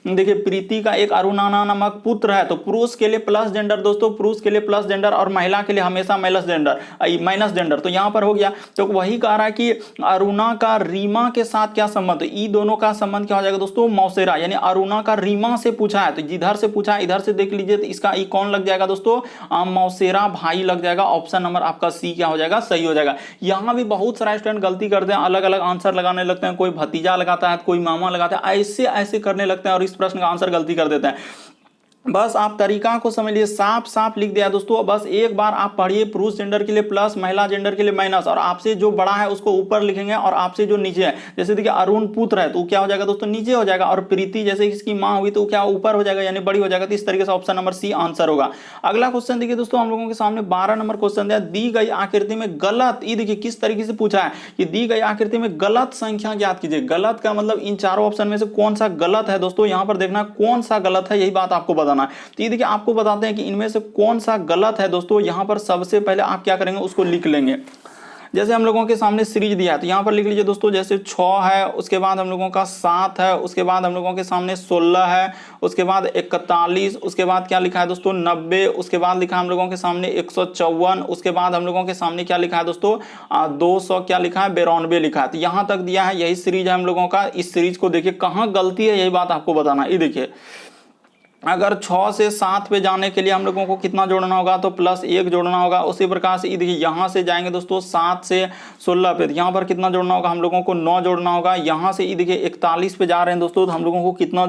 देखिए प्रीति का एक अरुणाना नामक पुत्र है, तो पुरुष के लिए प्लस जेंडर दोस्तों, पुरुष के लिए प्लस जेंडर, और महिला के लिए हमेशा माइनस जेंडर। तो यहां पर हो गया। तो वही कह रहा है कि अरुणा का रीमा के साथ क्या संबंध, ये दोनों का संबंध क्या हो जाएगा दोस्तों, मौसेरा। यानी अरुणा का रीमा से पूछा है, तो जिधर से पूछा है इधर से देख लीजिए, तो इसका ये कौन लग जाएगा दोस्तों, मौसेरा भाई लग जाएगा। ऑप्शन नंबर आपका सी क्या हो जाएगा, सही हो जाएगा। यहां भी बहुत सारा स्टूडेंट गलती करते हैं, अलग अलग आंसर लगाने लगते हैं, कोई भतीजा लगाता है, कोई मामा लगाता है, ऐसे ऐसे करने लगते हैं और इस प्रश्न का आंसर गलती कर देते हैं। बस आप तरीका को समझ लिए, साफ साफ लिख दिया दोस्तों। बस एक बार आप पढ़िए, पुरुष जेंडर के लिए प्लस, महिला जेंडर के लिए माइनस, और आपसे जो बड़ा है उसको ऊपर लिखेंगे और आपसे जो नीचे है, जैसे देखिए अरुण पुत्र है तो क्या हो जाएगा दोस्तों, नीचे हो जाएगा, और प्रीति जैसे इसकी मां हुई तो क्या ऊपर हो जाएगा, यानी बड़ी हो जाएगा। तो इस तरीके से ऑप्शन नंबर सी आंसर होगा। अगला क्वेश्चन देखिए दोस्तों, हम लोगों के सामने 12 नंबर क्वेश्चन दिया, दी गई आकृति में गलत, ये देखिए किस तरीके से पूछा है कि दी गई आकृति में गलत संख्या ज्ञात कीजिए। गलत का मतलब इन चारों ऑप्शन में से कौन सा गलत है दोस्तों, यहां पर देखना कौन सा गलत है, यही बात आपको बताना है। तो ये देखिए आपको बताते हैं कि इनमें से कौन सा गलत है दोस्तों। यहां पर सबसे पहले आप क्या करेंगे, उसको लिख लेंगे। जैसे हम लोगों के सामने सीरीज दिया है तो यहां पर लिख लीजिए दोस्तों, जैसे 6 है, उसके बाद हम लोगों का 7 है, उसके बाद हम लोगों के सामने 16 है, उसके बाद 41, उसके बाद क्या लिखा है दोस्तों 90, उसके बाद लिखा है हम लोगों के सामने 154, उसके बाद हम लोगों के सामने क्या लिखा है दोस्तों 200 क्या लिखा है 92 लिखा है। तो यहां तक दिया है, यही सीरीज है हम लोगों का। इस सीरीज को देखिए कहां गलती है, यही बात आपको बताना। ये देखिए अगर 6 से 7 पे जाने के लिए हम लोगों को कितना जोड़ना होगा, तो +1 जोड़ना होगा। उसी प्रकार से देखिए यहाँ से जाएंगे दोस्तों 7 से 16 पे, तो यहाँ पर कितना जोड़ना होगा, हम लोगों को 9 जोड़ना होगा। यहाँ से देखिए 41 पे जा रहे हैं दोस्तों, तो हम लोगों को कितना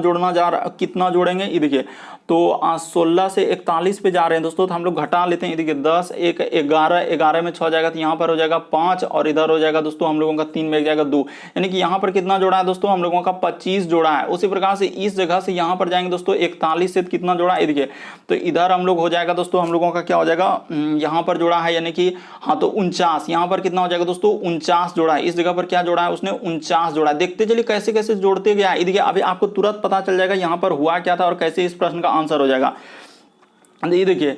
कितना जोड़ेंगे, ये देखिए तो 16 से 41 पे जा रहे हैं दोस्तों, तो हम लोग घटा लेते हैं। देखिए 10 1 11, 11 में 6 जाएगा तो यहाँ पर हो जाएगा 5, और इधर हो जाएगा दोस्तों हम लोगों का 3 में जाएगा 2, यानी कि यहाँ पर कितना जोड़ा है दोस्तों, हम लोगों का 25 जोड़ा है। उसी प्रकार से इस जगह से यहाँ पर जाएंगे दोस्तों 41 से कितना जोड़ा है, देखिए तो इधर हम लोग हो जाएगा दोस्तों, हम लोगों का क्या हो जाएगा, यहाँ पर जोड़ा है यानी कि हाँ तो 49, यहाँ पर कितना हो जाएगा दोस्तों 49 जोड़ा है। इस जगह पर क्या जोड़ा है उसने 49 जोड़ा है। देखते चलिए कैसे कैसे जोड़ते गया, देखिए अभी आपको तुरंत पता चल जाएगा यहाँ पर हुआ क्या था और कैसे इस प्रश्न का आंसर हो जाएगा। ये देखिए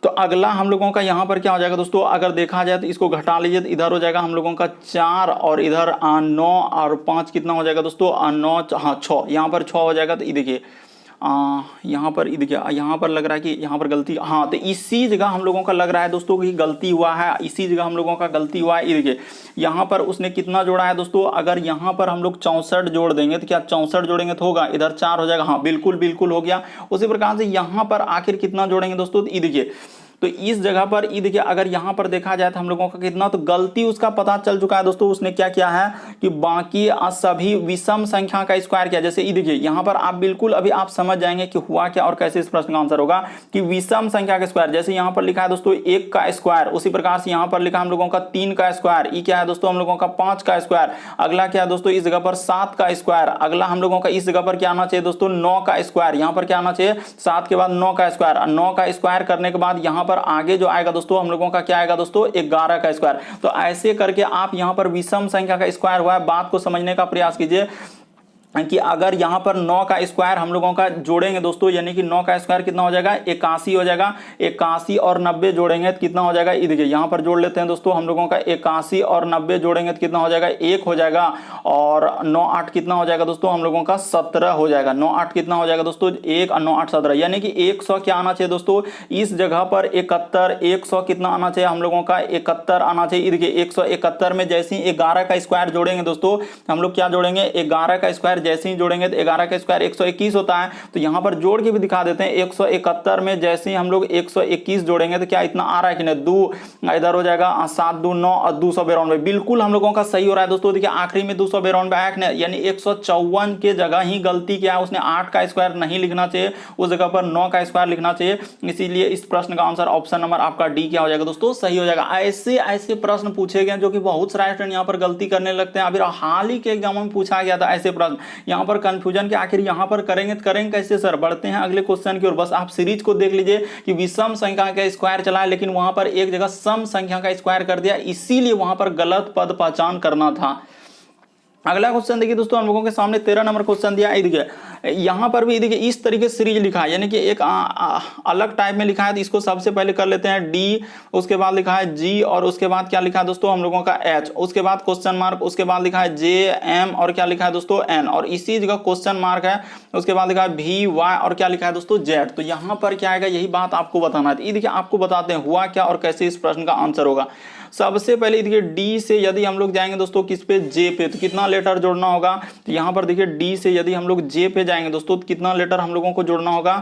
तो अगला हम लोगों का यहाँ पर क्या हो जाएगा दोस्तों, अगर देखा जाए तो इसको घटा लीजिए तो इधर हो जाएगा हम लोगों का 4, और इधर 9 और 5 कितना हो जाएगा दोस्तों 9 हाँ 6, यहाँ पर 6 हो जाएगा। तो ये देखिए यहाँ पर देखिए यहाँ पर लग रहा है कि यहाँ पर गलती, हाँ तो इसी जगह हम लोगों का लग रहा है दोस्तों कि गलती हुआ है, इसी जगह हम लोगों का गलती हुआ है। ये देखिए यहाँ पर उसने कितना जोड़ा है दोस्तों, अगर यहाँ पर हम लोग 64 जोड़ देंगे तो क्या 64 जोड़ेंगे तो होगा, इधर 4 हो जाएगा, हाँ बिल्कुल बिल्कुल हो गया। उसी प्रकार से यहाँ पर आखिर कितना जोड़ेंगे दोस्तों, ये देखिए तो इस जगह पर ये देखिए अगर यहाँ पर देखा जाए तो हम लोगों का कितना, तो गलती उसका पता चल चुका है दोस्तों। उसने क्या किया है कि बाकी सभी विषम संख्या का स्क्वायर किया। जैसे ये देखिए यहाँ पर आप बिल्कुल अभी आप समझ जाएंगे कि हुआ क्या और कैसे इस प्रश्न का आंसर होगा कि विषम संख्या का स्क्वायर। जैसे यहाँ पर लिखा है दोस्तों 1 का स्क्वायर, उसी प्रकार से यहाँ पर लिखा हम लोगों का 3 का स्क्वायर, ये क्या है दोस्तों हम लोगों का 5 का स्क्वायर। अगला क्या है दोस्तों इस जगह पर 7 का स्क्वायर। अगला हम लोगों का इस जगह पर क्या आना चाहिए दोस्तों 9 का स्क्वायर। यहाँ पर क्या आना चाहिए 7 के बाद 9 का स्क्वायर। 9 का स्क्वायर करने के बाद यहाँ पर आगे जो आएगा दोस्तों हम लोगों का क्या आएगा दोस्तों 11 का स्क्वायर। तो ऐसे करके आप यहाँ पर विषम संख्या का स्क्वायर हुआ है, बात को समझने का प्रयास कीजिए कि अगर यहाँ पर 9 का स्क्वायर हम लोगों का जोड़ेंगे दोस्तों, यानी कि 9 का स्क्वायर कितना हो जाएगा 81 हो जाएगा। 81 और 90 जोड़ेंगे तो कितना हो जाएगा, ये देखिए यहाँ पर जोड़ लेते हैं दोस्तों हम लोगों का 81 और 90 जोड़ेंगे तो कितना हो जाएगा 1 हो जाएगा, और 9 8 कितना हो जाएगा दोस्तों हम लोगों का 17 हो जाएगा। 9 8 कितना हो जाएगा दोस्तों 1 और 9 8 17, यानी कि 100 क्या आना चाहिए दोस्तों इस जगह पर 71, 100 कितना आना चाहिए हम लोगों का 71 आना चाहिए। देखिए 171 में जैसे ही 11 का स्क्वायर जोड़ेंगे दोस्तों हम लोग क्या जोड़ेंगे 11 का स्क्वायर जैसे ही जोड़ेंगे तो 11 का स्क्वायर 121 होता है। तो यहां पर जोड़ के भी दिखा देते हैं 171 में जैसे ही हम लोग 121 जोड़ेंगे तो क्या इतना आ रहा है कि नहीं 2 इधर हो जाएगा 7 2 9 और 292, बिल्कुल हम लोगों का सही हो रहा है दोस्तों। देखिए आखिरी में 292 आया कि नहीं, यानी 154 के जगह ही गलती किया, उसने 8 का स्क्वायर नहीं लिखना चाहिए, उस जगह पर 9 का स्क्वायर लिखना चाहिए। इसीलिए इस प्रश्न का आंसर ऑप्शन नंबर आपका डी क्या हो जाएगा दोस्तों सही हो जाएगा। ऐसे ऐसे प्रश्न पूछे गए जो कि बहुत सारे स्टूडेंट यहाँ पर गलती करने लगते हैं। अभी हाल ही के एग्जाम में पूछा गया था ऐसे प्रश्न, यहाँ पर कंफ्यूजन कि आखिर यहाँ पर करेंगे तो करेंगे कैसे सर। बढ़ते हैं अगले क्वेश्चन की ओर। बस आप सीरीज को देख लीजिए कि विषम संख्या का स्क्वायर चला है, लेकिन वहां पर एक जगह सम संख्या का स्क्वायर कर दिया, इसीलिए वहां पर गलत पद पहचान करना था। अगला क्वेश्चन देखिए दोस्तों, हम लोगों के सामने 13 नंबर क्वेश्चन दिया है। देखिए यहाँ पर भी देखिए इस तरीके से सीरीज लिखा है, यानी कि एक अलग टाइप में लिखा है। तो इसको सबसे पहले कर लेते हैं डी, उसके बाद लिखा है जी, और उसके बाद क्या लिखा है दोस्तों हम लोगों का एच, उसके बाद क्वेश्चन मार्क, उसके बाद लिखा है जे एम, और क्या लिखा है दोस्तों एन, और इसी जगह क्वेश्चन मार्क है, उसके बाद लिखा है वी वाई, और क्या लिखा है दोस्तों जेड। तो यहाँ पर क्या आएगा, यही बात आपको बताना है। ये देखिए आपको बताते हैं हुआ क्या और कैसे इस प्रश्न का आंसर होगा। सबसे पहले देखिए डी से यदि हम लोग जाएंगे दोस्तों किस पे, जे पे, तो कितना लेटर जोड़ना होगा। तो यहाँ पर देखिए डी से यदि हम लोग जे पे जाएंगे दोस्तों, तो कितना लेटर हम लोगों को जोड़ना होगा,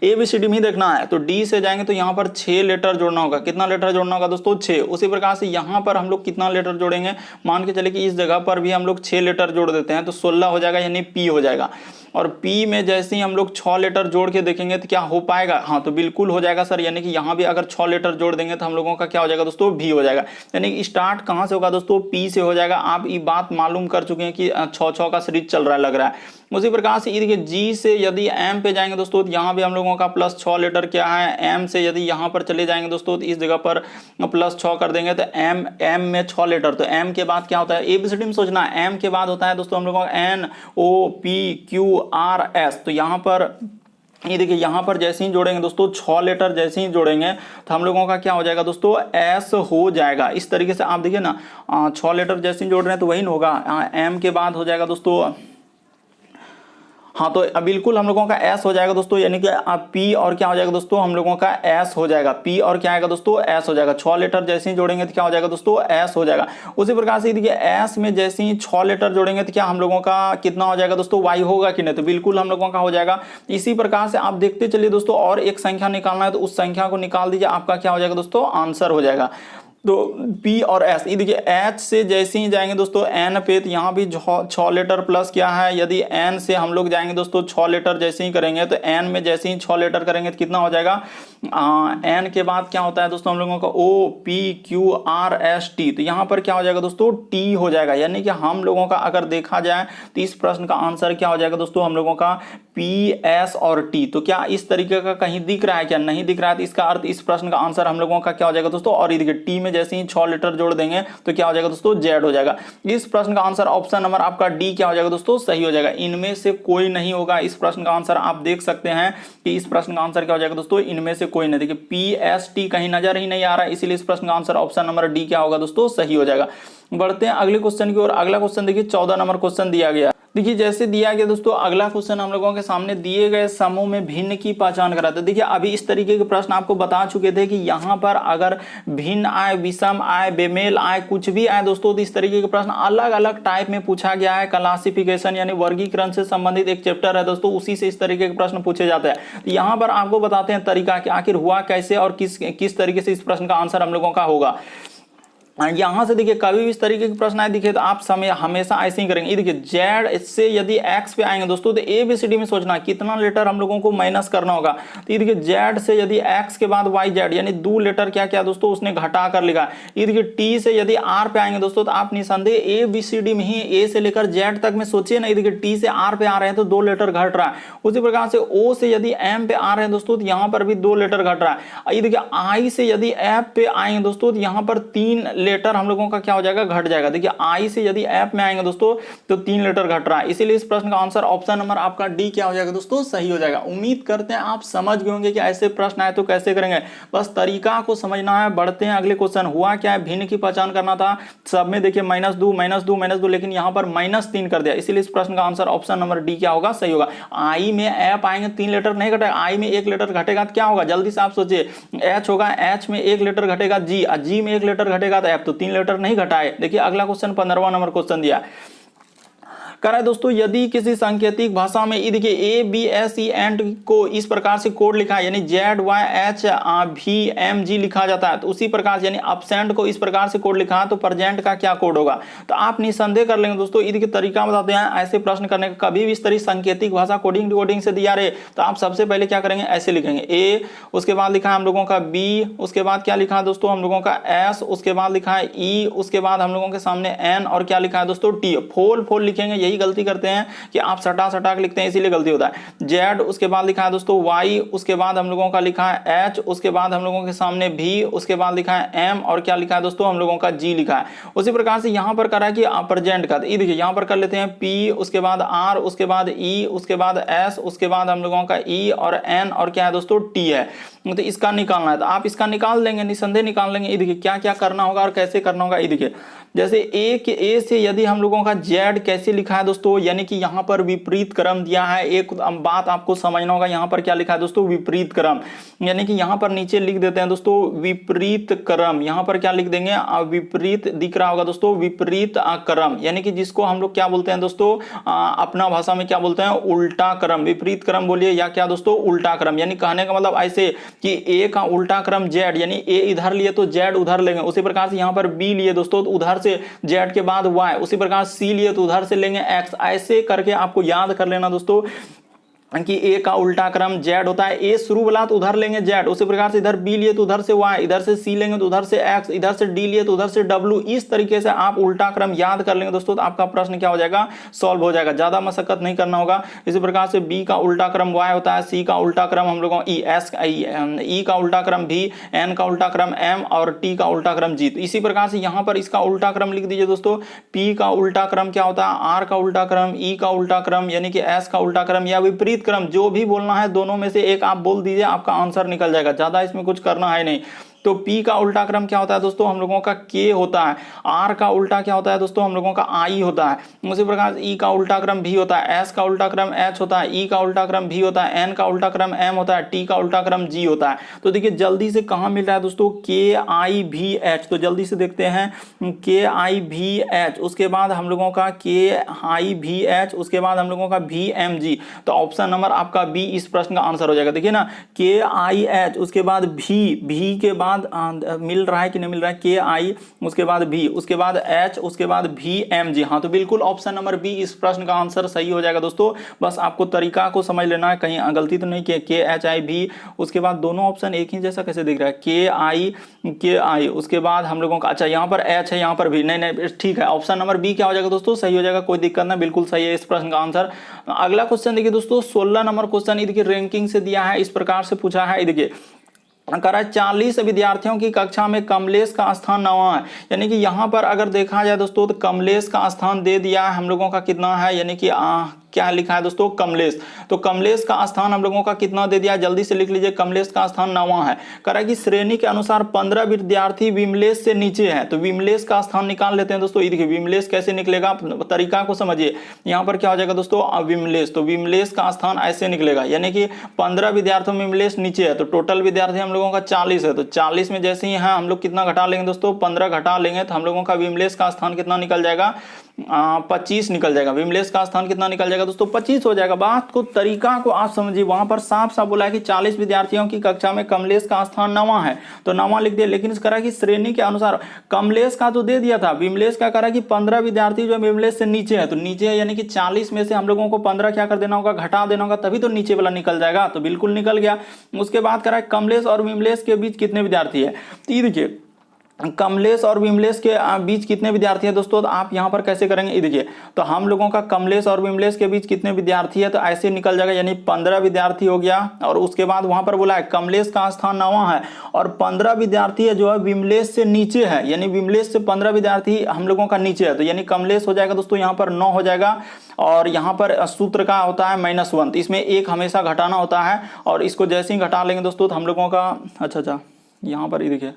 ABCD में ही देखना है। तो डी से जाएंगे तो यहाँ पर 6 लेटर जोड़ना होगा। कितना लेटर जोड़ना होगा दोस्तों, 6। उसी प्रकार से यहाँ पर हम लोग कितना लेटर जोड़ेंगे, मान के चले कि इस जगह पर भी हम लोग 6 लेटर जोड़ देते हैं, तो 16 हो जाएगा, यानी पी हो जाएगा। और पी में जैसे ही हम लोग 6 लेटर जोड़ के देखेंगे तो क्या हो पाएगा, हाँ तो बिल्कुल हो जाएगा सर। यानी कि यहाँ भी अगर 6 लेटर जोड़ देंगे तो हम लोगों का क्या हो जाएगा दोस्तों, भी हो जाएगा। यानी कि स्टार्ट कहाँ से होगा दोस्तों, पी से हो जाएगा। आप ये बात मालूम कर चुके हैं कि 6-6 का सीरीज चल रहा है लग रहा है। उसी प्रकार से देखिए जी से यदि एम पे जाएंगे दोस्तों, तो यहाँ भी हम लोगों का प्लस 6 लेटर क्या है, एम से यदि यहाँ पर चले जाएंगे दोस्तों, तो इस जगह पर प्लस 6 कर देंगे, तो एम में 6 लेटर। तो एम के बाद क्या होता है, ABCD में सोचना है, एम के बाद होता है दोस्तों हम लोगों का NOPQRS। तो यहाँ पर ये देखिए यहाँ पर जैसे ही जोड़ेंगे दोस्तों 6 लेटर जैसे ही जोड़ेंगे तो हम लोगों का क्या हो जाएगा दोस्तों, एस हो जाएगा। इस तरीके से आप देखिए ना, 6 लेटर जैसे ही जोड़ रहे हैं तो वही होगा, एम के बाद हो जाएगा दोस्तों, हाँ तो बिल्कुल हम लोगों का एस हो जाएगा दोस्तों। यानी कि पी और क्या हो जाएगा दोस्तों, हम लोगों का एस हो जाएगा। पी और क्या आएगा दोस्तों, एस हो जाएगा। 6 लेटर जैसे ही जोड़ेंगे तो क्या हो जाएगा दोस्तों, एस हो जाएगा। उसी प्रकार से देखिए एस में जैसे ही 6 लेटर जोड़ेंगे तो क्या हम लोगों का कितना हो जाएगा दोस्तों, वाई होगा कि नहीं, तो बिल्कुल हम लोगों का हो जाएगा। इसी प्रकार से आप देखते चलिए दोस्तों, और एक संख्या निकालना है तो उस संख्या को निकाल दीजिए, आपका क्या हो जाएगा दोस्तों, आंसर हो जाएगा। तो P और S, ये देखिए H से जैसे ही जाएंगे दोस्तों N पे, तो यहाँ भी 6 लेटर प्लस क्या है, यदि N से हम लोग जाएंगे दोस्तों 6 लेटर जैसे ही करेंगे, तो N में जैसे ही 6 लेटर करेंगे तो कितना हो जाएगा, N के बाद क्या होता है दोस्तों हम लोगों का OPQRST। तो यहाँ पर क्या हो जाएगा दोस्तों, T हो जाएगा। यानी कि हम लोगों का अगर देखा जाए तो इस प्रश्न का आंसर क्या हो जाएगा दोस्तों, हम लोगों का PS और T। तो क्या इस तरीके का कहीं दिख रहा है, क्या नहीं दिख रहा है, तो इसका अर्थ इस प्रश्न का आंसर हम लोगों का क्या हो जाएगा दोस्तों। और ये देखिए T में जैसे ही 6 लेटर जोड़ देंगे तो क्या हो जाएगा दोस्तों, Z हो जाएगा। इस प्रश्न का आंसर ऑप्शन नंबर आपका डी क्या हो जाएगा दोस्तों, सही हो जाएगा। इनमें से कोई नहीं होगा इस प्रश्न का आंसर। आप देख सकते हैं कि इस प्रश्न का आंसर क्या हो जाएगा दोस्तों, इनमें से कोई नहीं। देखिए PST कहीं नजर ही नहीं आ रहा है, इसीलिए इस प्रश्न का आंसर ऑप्शन नंबर डी क्या होगा दोस्तों, सही हो जाएगा। बढ़ते हैं अगले क्वेश्चन की ओर। अगला क्वेश्चन देखिए 14 नंबर क्वेश्चन दिया गया। देखिए जैसे दिया गया दोस्तों, अगला क्वेश्चन हम लोगों के सामने दिए गए समूह में भिन्न की पहचान कराते। देखिए अभी इस तरीके के प्रश्न आपको बता चुके थे कि यहाँ पर अगर भिन्न आए, विषम आए, बेमेल आए, कुछ भी आए दोस्तों, तो इस तरीके के प्रश्न अलग अलग टाइप में पूछा गया है। क्लासिफिकेशन यानी वर्गीकरण से संबंधित एक चैप्टर है दोस्तों, उसी से इस तरीके के प्रश्न पूछे जाते हैं। तो यहाँ पर आपको बताते हैं तरीका कि आखिर हुआ कैसे और किस तरीके से इस प्रश्न का आंसर हम लोगों का होगा। यहां से देखिए कभी भी इस तरीके के प्रश्न आए दिखे तो आप समय हमेशा ऐसे ही करेंगे। ये देखिए जेड इससे यदि एक्स पे आएंगे दोस्तों, तो ABCD में सोचना कितना लेटर हम लोगों को माइनस करना होगा। तो ये देखिए जेड से यदि एक्स के बाद वाई जेड, यानी 2 लेटर क्या क्या दोस्तों उसने घटा कर लिखा। ये देखिए टी से यदि आर पे आएंगे दोस्तों, तो आप निसंदेह ABCD में ही ए से लेकर जेड तक में सोचिए ना। ये देखिए टी से आर पे आ रहे हैं तो 2 लेटर घट रहा है। उसी प्रकार से ओ से यदि एम पे आ रहे हैं दोस्तों, तो यहाँ पर भी 2 लेटर घट रहा है। ये देखिए आई से यदि एफ पे आएंगे दोस्तों, तो यहाँ पर 3 लेटर हम लोगों का क्या हो जाएगा, घट जाएगा। देखिए आई से यदि एफ में आएंगे दोस्तों तो 3 लेटर घट रहा है, इसीलिए इस प्रश्न का आंसर ऑप्शन नंबर आपका डी क्या हो जाएगा दोस्तों, सही हो जाएगा। उम्मीद करते हैं आप समझ गए होंगे कि ऐसे प्रश्न आए तो कैसे करेंगे, बस तरीका को समझना है। बढ़ते हैं अगले क्वेश्चन। हुआ क्या है, भिन्न की पहचान करना था। सब में देखिए -2, लेकिन यहाँ पर -3 कर दिया, इसीलिए इस प्रश्न का आंसर ऑप्शन नंबर डी क्या होगा, सही होगा। आई में एफ आएंगे 3 लेटर नहीं घटेगा, आई में 1 लेटर घटेगा तो क्या होगा, जल्दी से आप सोचिए। एच होगा, एच में 1 लेटर घटेगा, जी में 1 लेटर घटेगा तो एफ, तो 3 लेटर नहीं घटाए। देखिए अगला क्वेश्चन 15वां नंबर क्वेश्चन दिया कह रहा है दोस्तों, यदि किसी सांकेतिक भाषा में देखिए ABCE एंड को इस प्रकार से कोड लिखा है, यानी ZYHVMG लिखा जाता है, तो उसी प्रकार से यानी अपसेंट को इस प्रकार से कोड लिखा है तो प्रेजेंट का क्या कोड होगा। तो आप निसंदेह कर लेंगे दोस्तों। देखिए तरीका बताते हैं ऐसे प्रश्न करने का। कभी भी इस तरह सांकेतिक भाषा कोडिंग डिकोडिंग से दिया रहे तो आप सबसे पहले क्या करेंगे, ऐसे लिखेंगे A, उसके बाद लिखा है हम लोगों का B, उसके बाद क्या लिखा है दोस्तों हम लोगों का S, उसके बाद लिखा है E, उसके बाद हम लोगों के सामने N और क्या लिखा है दोस्तों T। फोल लिखेंगे, यही वही गलती करते हैं कि आप सटा सटा के लिखते हैं, इसीलिए गलती होता है। जेड, उसके बाद लिखा है दोस्तों वाई, उसके बाद हम लोगों का लिखा है एच, उसके बाद हम लोगों के सामने भी, उसके बाद लिखा है एम, और क्या लिखा है दोस्तों हम लोगों का जी लिखा है। उसी प्रकार से यहाँ पर करा कि प्रेजेंट का, ये देखिए यहाँ पर कर लेते हैं पी, उसके बाद आर, उसके बाद ई, उसके बाद एस, उसके बाद हम लोगों का ई और एन, और क्या है दोस्तों टी है। तो इसका निकालना है, तो आप इसका निकाल लेंगे, निसंदेह निकाल लेंगे। ये देखिए क्या क्या करना होगा और कैसे करना होगा। ये देखिए जैसे ए से यदि हम लोगों का जेड कैसे लिखा है दोस्तों, यानी कि यहाँ पर विपरीत क्रम दिया है। एक बात आपको समझना होगा, यहाँ पर क्या लिखा है दोस्तों विपरीत क्रम, यानी कि यहाँ पर नीचे लिख देते हैं दोस्तों विपरीत क्रम। यहाँ पर क्या लिख देंगे, विपरीत दिख रहा होगा दोस्तों, विपरीत क्रम, यानी कि जिसको हम लोग क्या बोलते हैं दोस्तों, अपना भाषा में क्या बोलते हैं, उल्टा क्रम। विपरीत क्रम बोलिए या क्या दोस्तों, उल्टा क्रम। यानी कहने का मतलब ऐसे कि ए का उल्टा क्रम जेड, यानी ए इधर लिए तो जेड उधर लेंगे। उसी प्रकार से यहाँ पर बी लिए दोस्तों तो उधर से जेड के बाद वाई, उसी प्रकार सी लिए तो उधर से लेंगे एक्स। ऐसे करके आपको याद कर लेना दोस्तों कि ए का उल्टा क्रम जेड होता है। ए शुरू वाला तो उधर लेंगे जेड, उसी प्रकार से इधर बी लिए तो उधर से वाई, इधर से सी लेंगे तो उधर से एक्स, इधर से डी लिए तो उधर से डब्ल्यू। इस तरीके से आप उल्टा क्रम याद कर लेंगे दोस्तों तो आपका प्रश्न क्या हो जाएगा, सॉल्व हो जाएगा, ज्यादा मशक्कत नहीं करना होगा। इसी प्रकार से बी का उल्टा क्रम वाई होता है, सी का उल्टा क्रम हम लोगों ई का उल्टा क्रम भी, एन का उल्टा क्रम एम, और टी का उल्टा क्रम जी। तो इसी प्रकार से यहाँ पर इसका उल्टा क्रम लिख दीजिए दोस्तों। पी का उल्टा क्रम क्या होता है, आर का उल्टा क्रम, ई का उल्टा क्रम यानी कि एस का उल्टा क्रम या विपरीत क्रम, जो भी बोलना है दोनों में से एक आप बोल दीजिए, आपका आंसर निकल जाएगा। ज्यादा इसमें कुछ करना है नहीं। तो P का उल्टा क्रम क्या होता है दोस्तों, हम लोगों का K होता है। R का उल्टा क्या होता है दोस्तों, हम लोगों का I होता है। उसी प्रकार E का उल्टा क्रम V होता है, S का उल्टा क्रम H होता है, E का उल्टा क्रम V होता है, N का उल्टा क्रम M होता है, T का उल्टा क्रम G होता है। तो देखिए जल्दी से कहाँ मिल रहा है दोस्तों, KIVH। तो जल्दी से देखते हैं KIVH, उसके बाद हम लोगों का KIVH, उसके बाद हम लोगों का VMG। तो ऑप्शन नंबर आपका B इस प्रश्न का आंसर हो जाएगा। देखिए ना KIH, उसके बाद V के बाद मिल रहा है कि नहीं मिल रहा है, KI, उसके बाद V, उसके बाद H, उसके बाद VMG। हाँ तो बिल्कुल ऑप्शन नंबर B इस प्रश्न का आंसर सही हो जाएगा दोस्तों। बस आपको तरीका को समझ लेना है, कहीं गलती तो नहीं की। KHIV, उसके बाद दोनों ऑप्शन एक ही जैसा कैसे दिख रहा है, KI, उसके बाद हम लोगों का अच्छा यहाँ पर H है, यहाँ पर भी नहीं ठीक है। ऑप्शन नंबर B क्या हो जाएगा दोस्तों, सही हो जाएगा, कोई दिक्कत नहीं, बिल्कुल सही है इस प्रश्न का आंसर। अगला क्वेश्चन देखिए दोस्तों 16 नंबर क्वेश्चन, ये देखिए रैंकिंग से दिया है, इस प्रकार से पूछा है। देखिए कह 40 विद्यार्थियों की कक्षा में कमलेश का स्थान 9वां है, यानी कि यहाँ पर अगर देखा जाए दोस्तों तो कमलेश का स्थान दे दिया है हम लोगों का कितना है, यानी कि क्या लिखा है दोस्तों कमलेश। तो कमलेश का स्थान हम लोगों का कितना दे दिया, जल्दी से लिख लीजिए। कमलेश का स्थान 9वां है। कह रहा है कि श्रेणी के अनुसार 15 विद्यार्थी विमलेश से नीचे है, तो विमलेश का स्थान निकाल लेते हैं दोस्तों। ये देखिए विमलेश कैसे निकलेगा, तरीका को समझिए। यहाँ पर क्या हो जाएगा दोस्तों विमलेश, तो विमलेश का स्थान ऐसे निकलेगा, यानी कि 15 विद्यार्थियों में विमलेश नीचे है, तो टोटल विद्यार्थी हम लोगों का 40 है। तो 40 में जैसे ही है हम लोग कितना घटा लेंगे दोस्तों, 15 घटा लेंगे, तो हम लोगों का विमलेश का स्थान कितना निकल जाएगा, 25 निकल जाएगा। विमलेश का स्थान कितना निकल जाएगा दोस्तों, 25 हो जाएगा। बात को तरीका को आप समझिए, वहां पर साफ साफ बोला है कि 40 विद्यार्थियों की कक्षा में कमलेश का स्थान 9वां है, तो 9वां लिख दिया। लेकिन इस करा कि श्रेणी के अनुसार कमलेश का तो दे दिया था, विमलेश का करा कि 15 विद्यार्थी जो विमलेश से नीचे है, तो नीचे है यानी कि 40 में से हम लोगों को 15 क्या कर देना होगा, घटा देना होगा, तभी तो नीचे वाला निकल जाएगा। तो बिल्कुल निकल गया। उसके बाद करा कमलेश और विमलेश के बीच कितने विद्यार्थी है, तो ये देखिए कमलेश और विमलेश के बीच कितने विद्यार्थी है दोस्तों, तो आप यहां पर कैसे करेंगे, ये देखिए तो हम लोगों का कमलेश और विमलेश के बीच कितने विद्यार्थी है, तो ऐसे निकल जाएगा, यानी 15 विद्यार्थी हो गया। और उसके बाद वहां पर बोला है कमलेश का स्थान 9वां है और 15 विद्यार्थी है जो है विमलेश से नीचे है, यानी विमलेश से 15 विद्यार्थी हम लोगों का नीचे है, तो यानी कमलेश हो जाएगा दोस्तों यहाँ पर 9 हो जाएगा। और यहाँ पर सूत्र का होता है -1, तो इसमें एक हमेशा घटाना होता है, और इसको जैसे ही घटा लेंगे दोस्तों तो हम लोगों का अच्छा यहाँ पर ये देखिए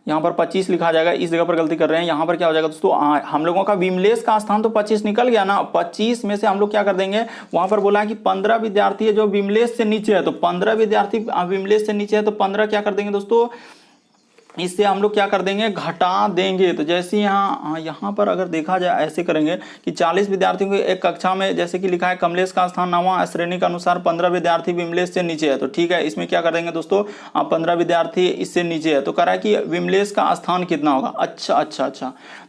यहाँ पर 25 लिखा जाएगा, इस जगह पर गलती कर रहे हैं। यहाँ पर क्या हो जाएगा दोस्तों, हम लोगों का विमलेश का स्थान तो 25 निकल गया ना, 25 में से हम लोग क्या कर देंगे, वहां पर बोला है कि 15 विद्यार्थी है जो विमलेश से नीचे है, तो 15 विद्यार्थी विमलेश से नीचे है, तो 15 क्या कर देंगे दोस्तों, इससे हम लोग क्या कर देंगे, घटा देंगे। तो जैसे यहाँ पर अगर देखा जाए ऐसे करेंगे कि 40 विद्यार्थियों की एक कक्षा में, जैसे कि लिखा है कमलेश का स्थान 9वां, श्रेणी के अनुसार 15 विद्यार्थी विमलेश से नीचे है, तो ठीक है इसमें क्या कर देंगे दोस्तों, 15 विद्यार्थी इससे नीचे है, तो कह रहा है कि विमलेश का स्थान कितना होगा। अच्छा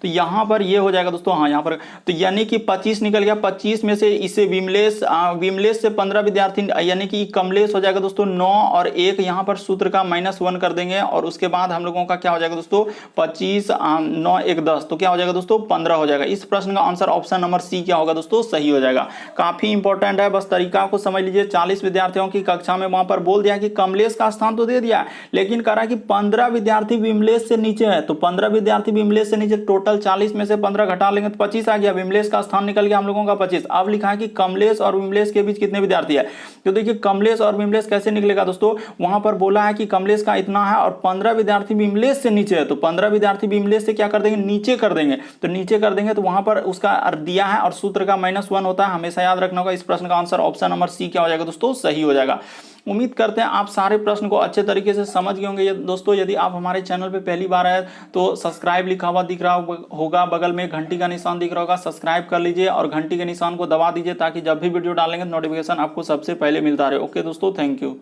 तो यहाँ पर ये हो जाएगा दोस्तों, हाँ यहाँ पर तो यानी कि 25 निकल गया। 25 में से इससे विमलेश से 15 विद्यार्थी यानी कि कमलेश हो जाएगा दोस्तों 9, और एक यहाँ पर सूत्र का -1 कर देंगे, और उसके बाद हम लोगों का क्या हो जाएगा दोस्तों 25 9 1 10, तो क्या हो जाएगा दोस्तों 15 हो जाएगा। इस प्रश्न का आंसर ऑप्शन नंबर सी क्या होगा दोस्तों सही हो जाएगा। काफी इंपॉर्टेंट है, बस तरीका को समझ लीजिए। 40 विद्यार्थियों की कक्षा में वहां पर बोल दिया कि कमलेश का स्थान तो दे दिया, लेकिन कह रहा कि 15 विद्यार्थी विमलेश से नीचे है, तो 15 विद्यार्थी विमलेश से नीचे, टोटल 40 में से 15 घटा लेंगे तो 25 आ गया, विमलेश का स्थान निकल गया हम लोगों का 25। अब लिखा है कि कमलेश और विमलेश के बीच कितने विद्यार्थी है, तो देखिए कमलेश और विमलेश कैसे निकलेगा दोस्तों, वहां पर बोला है कि कमलेश का इतना है और 15 विद्यार्थी विमलेश से नीचे है, तो 15 विद्यार्थी विमलेश से क्या कर देंगे नीचे कर देंगे, तो नीचे कर देंगे तो वहां पर उसका दिया है और सूत्र का -1 होता है, हमेशा याद रखना होगा। इस प्रश्न का आंसर ऑप्शन नंबर सी क्या हो जाएगा दोस्तों सही हो जाएगा। उम्मीद करते हैं आप सारे प्रश्न को अच्छे तरीके से समझ गए होंगे। दोस्तों यदि आप हमारे चैनल पे पहली बार आए तो सब्सक्राइब लिखा हुआ दिख रहा होगा, बगल में घंटी का निशान दिख रहा होगा, सब्सक्राइब कर लीजिए और घंटी के निशान को दबा दीजिए ताकि जब भी वीडियो डालेंगे नोटिफिकेशन आपको सबसे पहले मिलता रहे। ओके दोस्तों, थैंक यू।